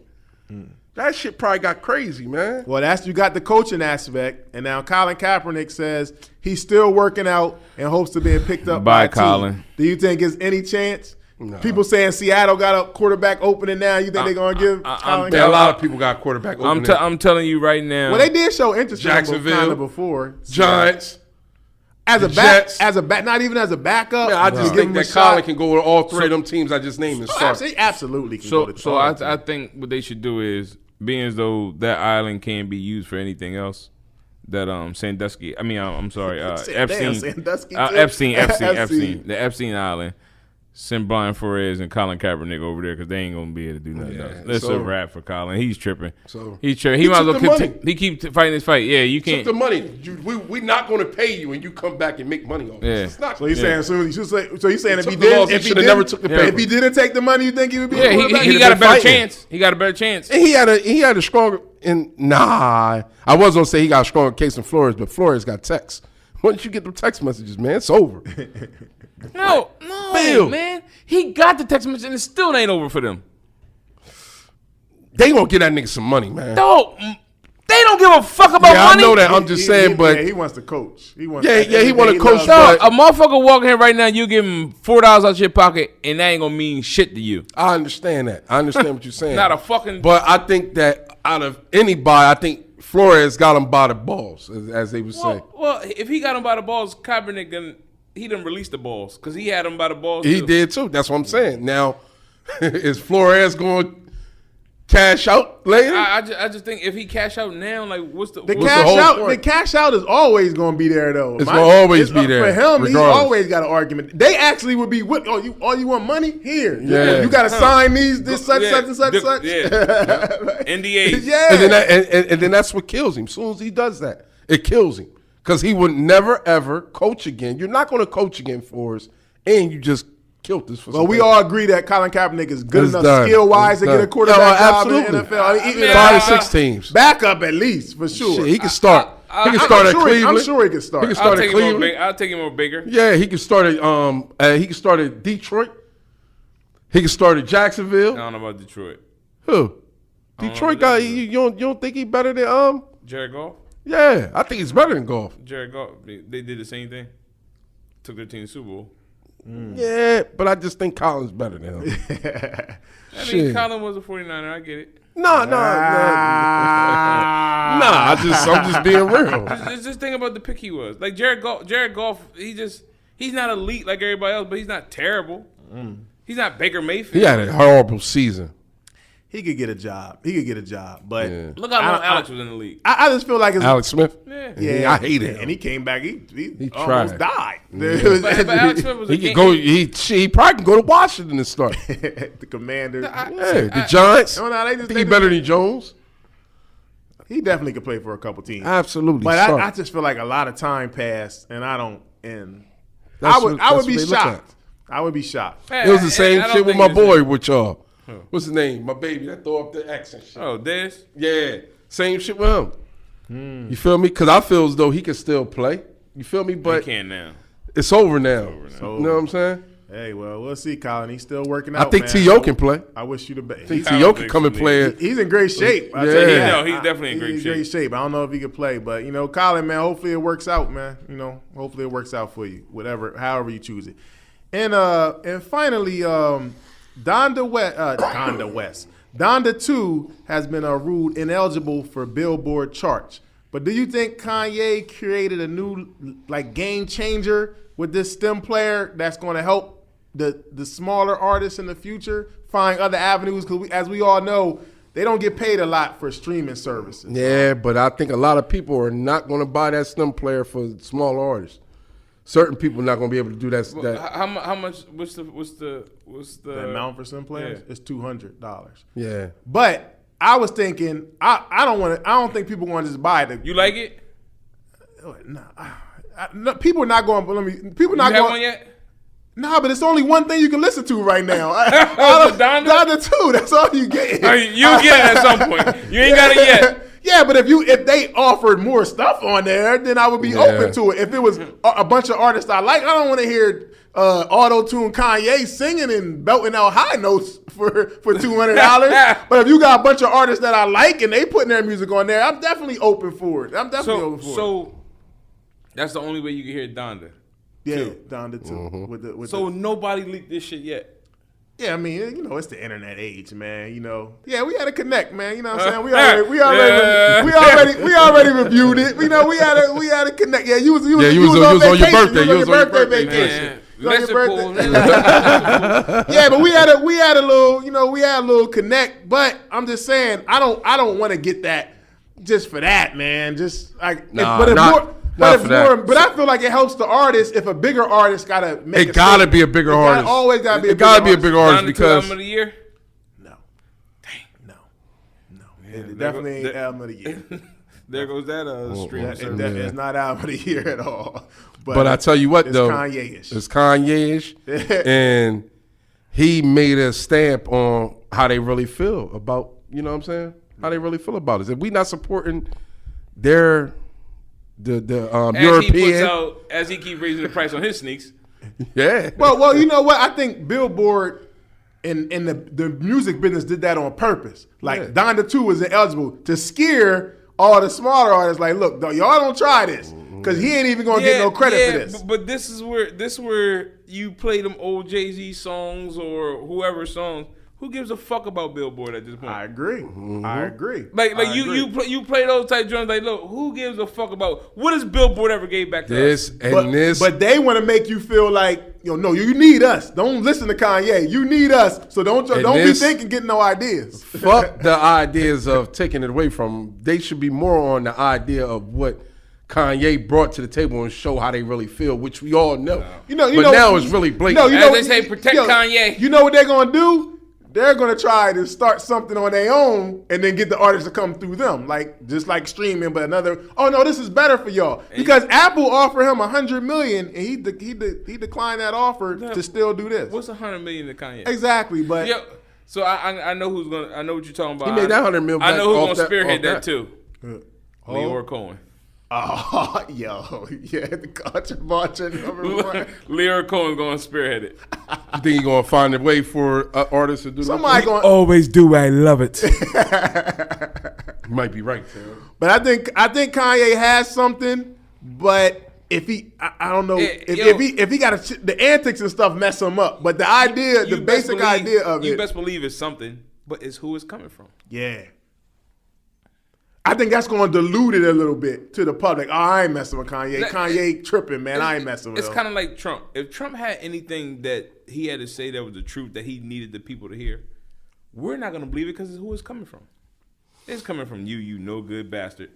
That shit probably got crazy, man. Well, you got the coaching aspect, and now Colin Kaepernick says he's still working out and hopes to be picked up by Colin. Team. Do you think there's any chance? No. People saying Seattle got a quarterback opening now. You think they're gonna give Colin Kaepernick? A lot of people got quarterback opening. I'm telling you right now. Well, they did show interest in Jacksonville, kind of before. Giants. Not even as a backup. Man, I just think that Colin can go to all three of them teams I just named and start. He absolutely can go to So I think what they should do is, being as though that island can't be used for anything else, Sandusky. I mean, I'm sorry, Epstein. Epstein. Sandusky, too. Epstein. The Epstein Island. Send Brian Flores and Colin Kaepernick over there because they ain't gonna be able to do nothing else. That's a wrap for Colin. He's tripping. He's tripping. He might as well continue. He keep fighting his fight. Yeah, you can't. Took the money. We not going to pay you, and you come back and make money off it. Yeah. It's not. So he's saying so you saying if he never took the pay. if he didn't take the money, you think he would be? He got a better chance. He got a better chance. And he had a stronger. I was gonna say he got a stronger case than Flores, but Flores got texts. Once you get the text messages, man, it's over. No, man. He got the text message and it still ain't over for them. They gonna get that nigga some money, man. No, they don't give a fuck about money. I know that. I'm just saying, but he wants to coach. He want to coach. No, a motherfucker walking here right now, you give him $4 out your pocket, and that ain't gonna mean shit to you. I understand that. I understand what you're saying. Not a fucking. But I think that out of anybody, I think Flores got him by the balls, as they would say. Well, if he got him by the balls, Kaepernick he didn't release the balls because he had him by the balls. He did too. That's what I'm saying. Now, is Flores going to cash out later? I just think if he cash out now, like what's the cash out is always going to be there though. It's going to always be there for him. Regardless. He always got an argument. They actually would be with you want money here. Yeah. You got to sign this such and such. Yeah. NDAs. Yeah. And then that's what kills him. As soon as he does that, it kills him. Because he would never, ever coach again. You're not going to coach again for us, and you just killed this for Well, we all agree that Colin Kaepernick is good enough done. skill-wise to get a quarterback job in the NFL. I mean, 5 to 6 teams. Backup at least, for sure. Shit, he can start. He can start at Cleveland. I'm sure he can start. He can start at Cleveland. I'll take him over Baker. Yeah, he can start at Detroit. He can start at Jacksonville. I don't know about Detroit. Who? Detroit guy, you don't think he better than Jared Goff? Yeah, I think he's better than Goff. Jared Goff, they did the same thing. Took their team to the Super Bowl. Yeah, but I just think Colin's better than him. I mean, Colin was a 49er. I get it. Nah. I'm just being real. Just think about the pick he was. Like Jared Goff, he's not elite like everybody else, but he's not terrible. He's not Baker Mayfield. He had a horrible season. He could get a job. But look how long Alex was in the league. I just feel like it's Alex Smith. Yeah, I hate it. And he came back. He tried. almost died. But Alex Smith was he could go. He probably can go to Washington and start. The Commanders. The Giants. I think he's better than Jones. He definitely could play for a couple teams. Absolutely. But I just feel like a lot of time passed, and I don't. And I would be shocked. I would be shocked. It was the same shit with my boy with y'all. What's his name? My baby that throw up the X and shit. Oh, Des? Yeah. Same shit with him. You feel me? Because I feel as though he can still play. You feel me? But he can now. It's over now. You know what I'm saying? Hey, well, we'll see, Colin. He's still working out. I think T.O. can play. I wish you the best. I think T.O. can come and play. He's in great shape. He's definitely in great shape. I don't know if he can play, but Colin, man, hopefully it works out, man. Hopefully it works out for you, however you choose it. And finally, Donda West. Donda 2 has been ruled ineligible for Billboard charts. But do you think Kanye created a new game changer with this STEM player that's going to help the smaller artists in the future find other avenues? Because as we all know, they don't get paid a lot for streaming services. Yeah, but I think a lot of people are not going to buy that STEM player for small artists. Certain people are not going to be able to do that. Well, how much? What's the amount for some players? Yeah. It's $200. Yeah, but I was thinking, I don't think people want to just buy it. You like it? No, people are not going. People not you have going. One yet? Nah, but it's only one thing you can listen to right now. Donda 2. That's all you get. You'll get it at some point. You ain't got it yet. Yeah, but if they offered more stuff on there, then I would be open to it. If it was a bunch of artists I like, I don't want to hear auto-tune Kanye singing and belting out high notes for $200. But if you got a bunch of artists that I like and they putting their music on there, I'm definitely open for it. So that's the only way you can hear Donda. Yeah, Donda 2. Mm-hmm. So nobody leaked this shit yet. Yeah, I mean, it's the internet age, man. Yeah, we had to connect, man. You know what I'm saying? We already reviewed it. We had to connect. Yeah, you was on your birthday. You was on your birthday vacation. Yeah, but we had a little connect. But I'm just saying, I don't want to get that. just for that, man. Just like, Nah, but I feel like it helps the artist if a bigger artist gotta make. It gotta be a bigger artist. Always gotta be. It gotta be a bigger artist because album of the year. No, no. It definitely ain't album of the year. There goes that stream. It's not album of the year at all. But I tell you what, it's though, Kanye-ish. It's Kanye-ish, and he made a stamp on how they really feel about, you know what I'm saying? How they really feel about it. If we not supporting the European, as he keep raising the price on his sneaks. Yeah. Well, you know what? I think Billboard and the music business did that on purpose. Like Donda 2 was ineligible to scare all the smaller artists. Like, look, y'all don't try this because he ain't even gonna get no credit for this. But this is where you play them old Jay-Z songs or whoever songs. Who gives a fuck about Billboard at this point? I agree. I agree. You play those type drums. Like, look, who gives a fuck about what has Billboard ever gave back to us? But they want to make you feel like, no, you need us. Don't listen to Kanye. You need us. So don't be thinking getting no ideas. Fuck the ideas of taking it away from them. They should be more on the idea of what Kanye brought to the table and show how they really feel, which we all know. But now it's really blatant. They say protect Kanye. You know what they're gonna do? They're gonna try to start something on their own and then get the artists to come through them, like just like streaming. But oh no, this is better for y'all because Apple offered him $100 million and he declined that offer to still do this. What's $100 million to Kanye? Exactly, but so I know who's gonna. I know what you're talking about. He made that $100 million. I know who's gonna spearhead that too. Leora Cohen. Oh, the culture vulture number one. Leora Cohen's going to spearhead it. You think he's going to find a way for artists to do that? Somebody going always do. I love it. You might be right, Sam. But I think Kanye has something. But if he, I don't know if he got the antics and stuff mess him up. But the idea, the basic idea of it, you best believe it's something. But it's who it's coming from. Yeah. I think that's going to dilute it a little bit to the public. Oh, I ain't messing with Kanye. Kanye tripping, man. I ain't messing with him. It's kind of like Trump. If Trump had anything that he had to say that was the truth that he needed the people to hear, we're not going to believe it because it's who it's coming from. It's coming from you no good bastard.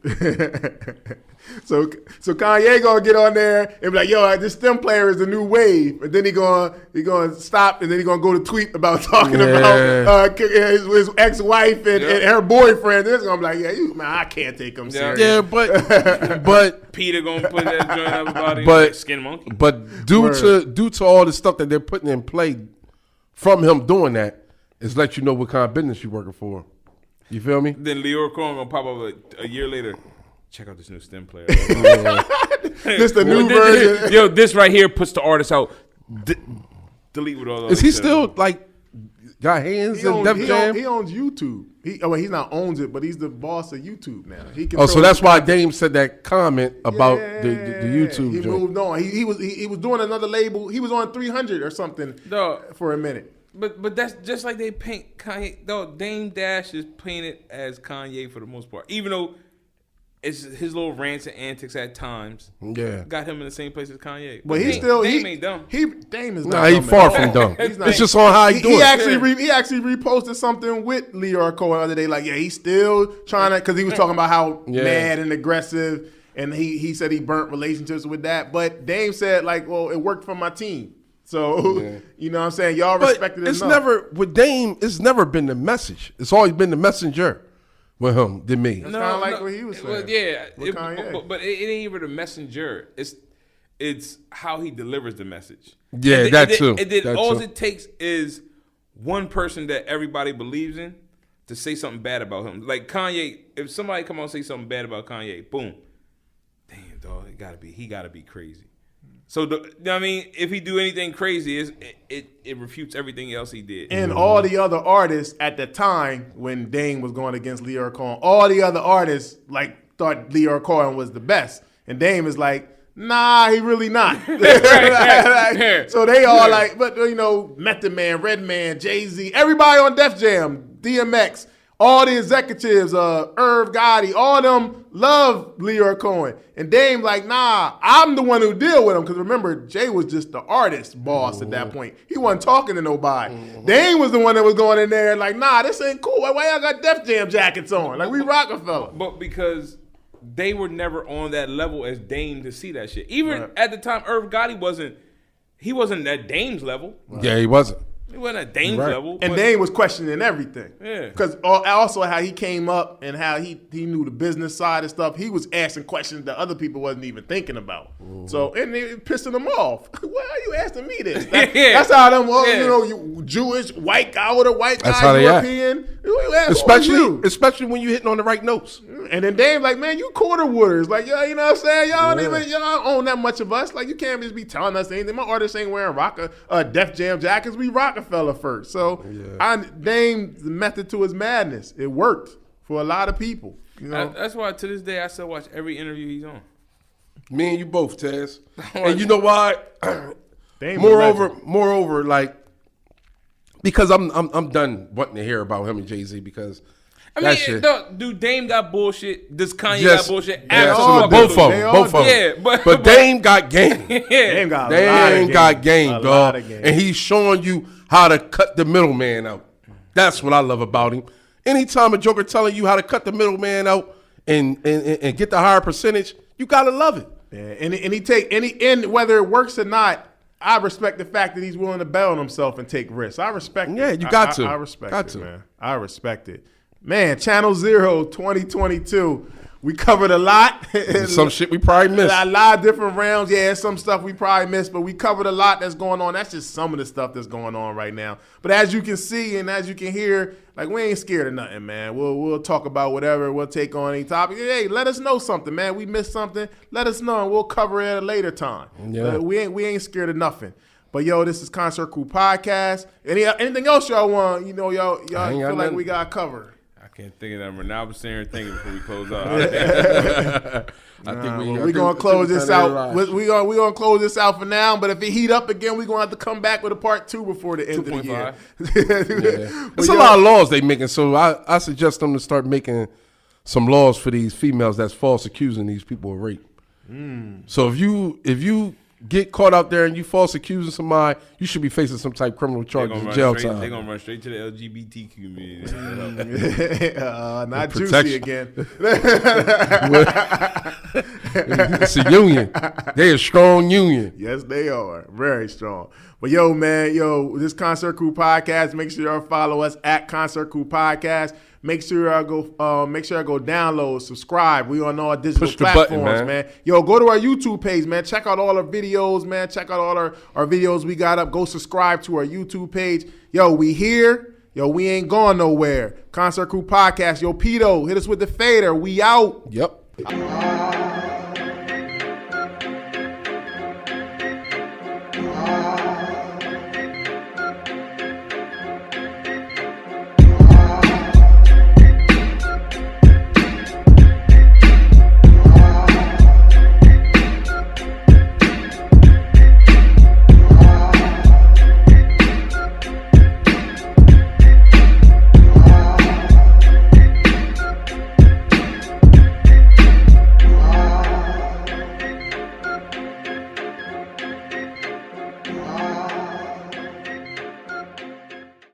So Kanye gonna get on there and be like, yo, this stem player is the new wave. And then he gonna stop and then he gonna go to tweet about talking about his ex-wife and her boyfriend. Then it's gonna be like, I can't take him serious. Yeah, but Peter gonna put that joint up about him, skin monkey. But due to all the stuff that they're putting in play from him doing that, is let you know what kind of business you're working for. You feel me? Then Leora Cohen gonna pop up a year later. Check out this new stem player. This the new version. Yo, this right here puts the artist out. Delete with all those. Is he still got hands in Def Jam? He owns YouTube. He's not owns it, but he's the boss of YouTube now. So that's why Dame said that comment about the YouTube. He moved on. He was doing another label. He was on 300 or something for a minute. But that's just like they paint Kanye. Though Dame Dash is painted as Kanye for the most part, even though it's his little rants and antics at times. Yeah, got him in the same place as Kanye. But Dame ain't dumb. Dame is not dumb. He's far from dumb. It's just on how he do it. He actually reposted something with Leora Cohen the other day. Like, he's still trying to, because he was talking about how mad and aggressive, and he said he burnt relationships with that. But Dame said, well, it worked for my team. So, you know what I'm saying? Y'all respected it enough. With Dame, it's never been the message. It's always been the messenger with him than me. That's kind of like what he was saying. Well, but it ain't even the messenger. It's how he delivers the message. Yeah, that too. All it takes is one person that everybody believes in to say something bad about him. Like Kanye, if somebody come on and say something bad about Kanye, boom. Damn, dog, he gotta be crazy. So, if he do anything crazy, it refutes everything else he did. And all the other artists at the time when Dame was going against Leora Cohen, all the other artists thought Leora Cohen was the best. And Dame is like, nah, he really not. So they all but Method Man, Redman, Jay-Z, everybody on Def Jam, DMX, All the executives, Irv Gotti, all them love Leroy Cohen. And Dame like, nah, I'm the one who deal with him. Because remember, Jay was just the artist boss at that point. He wasn't talking to nobody. Dame was the one that was going in there like, nah, this ain't cool. Why y'all got Def Jam jackets on? Like, we Rockefeller. But because they were never on that level as Dame to see that shit. Even at the time, Irv Gotti wasn't at Dame's level. Yeah, he wasn't. He wasn't at Dame's level. And Dame was questioning everything. Yeah. Because also how he came up and how he knew the business side and stuff, he was asking questions that other people wasn't even thinking about. So, and it pissing them off. Why are you asking me this? That's how them, you Jewish, white guy with a white guy, that's how European. Especially when you hitting on the right notes. And then Dame like, man, you quarter wooders. Like, yo, you know what I'm saying? Y'all don't own that much of us. Like, you can't just be telling us anything. My artists ain't wearing Def Jam jackets. We Rockefeller first. So Dame's method to his madness. It worked for a lot of people. You know? That's why to this day I still watch every interview he's on. Me and you both, Taz. And you know why? Dame moreover, like, because I'm done wanting to hear about him and Jay-Z because dude, Dame got bullshit. Does Kanye got bullshit? Both of them. Yeah, but Dame got game. Dame got game, dog. And he's showing you how to cut the middleman out. That's what I love about him. Anytime a joker telling you how to cut the middleman out and get the higher percentage, you gotta love it. Yeah, and whether it works or not, I respect the fact that he's willing to bet on himself and take risks. I respect it. Yeah, you got to. I respect it, man. I respect it. Man, Channel Zero 2022. We covered a lot. Some shit we probably missed. A lot of different rounds. Yeah, some stuff we probably missed, but we covered a lot that's going on. That's just some of the stuff that's going on right now. But as you can see and as you can hear, like, we ain't scared of nothing, man. We'll talk about whatever. We'll take on any topic. Hey, let us know something, man. We missed something. Let us know, and we'll cover it at a later time. Yeah. We ain't scared of nothing. But yo, this is Concert Crew Podcast. Anything else y'all want? Y'all feel like we got covered. I can't think of that right now. I'm sitting here thinking before we close out. We're gonna close this out. We're gonna close this out for now. But if it heat up again, we're gonna have to come back with a part 2 before the end of the year. It's a lot of laws they making, so I suggest them to start making some laws for these females that's false accusing these people of rape. So if you get caught out there and you false accusing somebody, you should be facing some type of criminal charges and jail time. They're going to run straight to the LGBT community. Not Juicy again. It's a union. They're a strong union. Yes, they are. Very strong. But yo, man, this Concert Crew Podcast, make sure y'all follow us at Concert Crew Podcast. Make sure I go download, subscribe. We on all digital platforms, man. Yo, go to our YouTube page, man. Check out all our videos, man. Check out all our videos we got up. Go subscribe to our YouTube page. Yo, we here. Yo, we ain't going nowhere. Concert Crew Podcast. Yo, Pito, hit us with the fader. We out. Yep.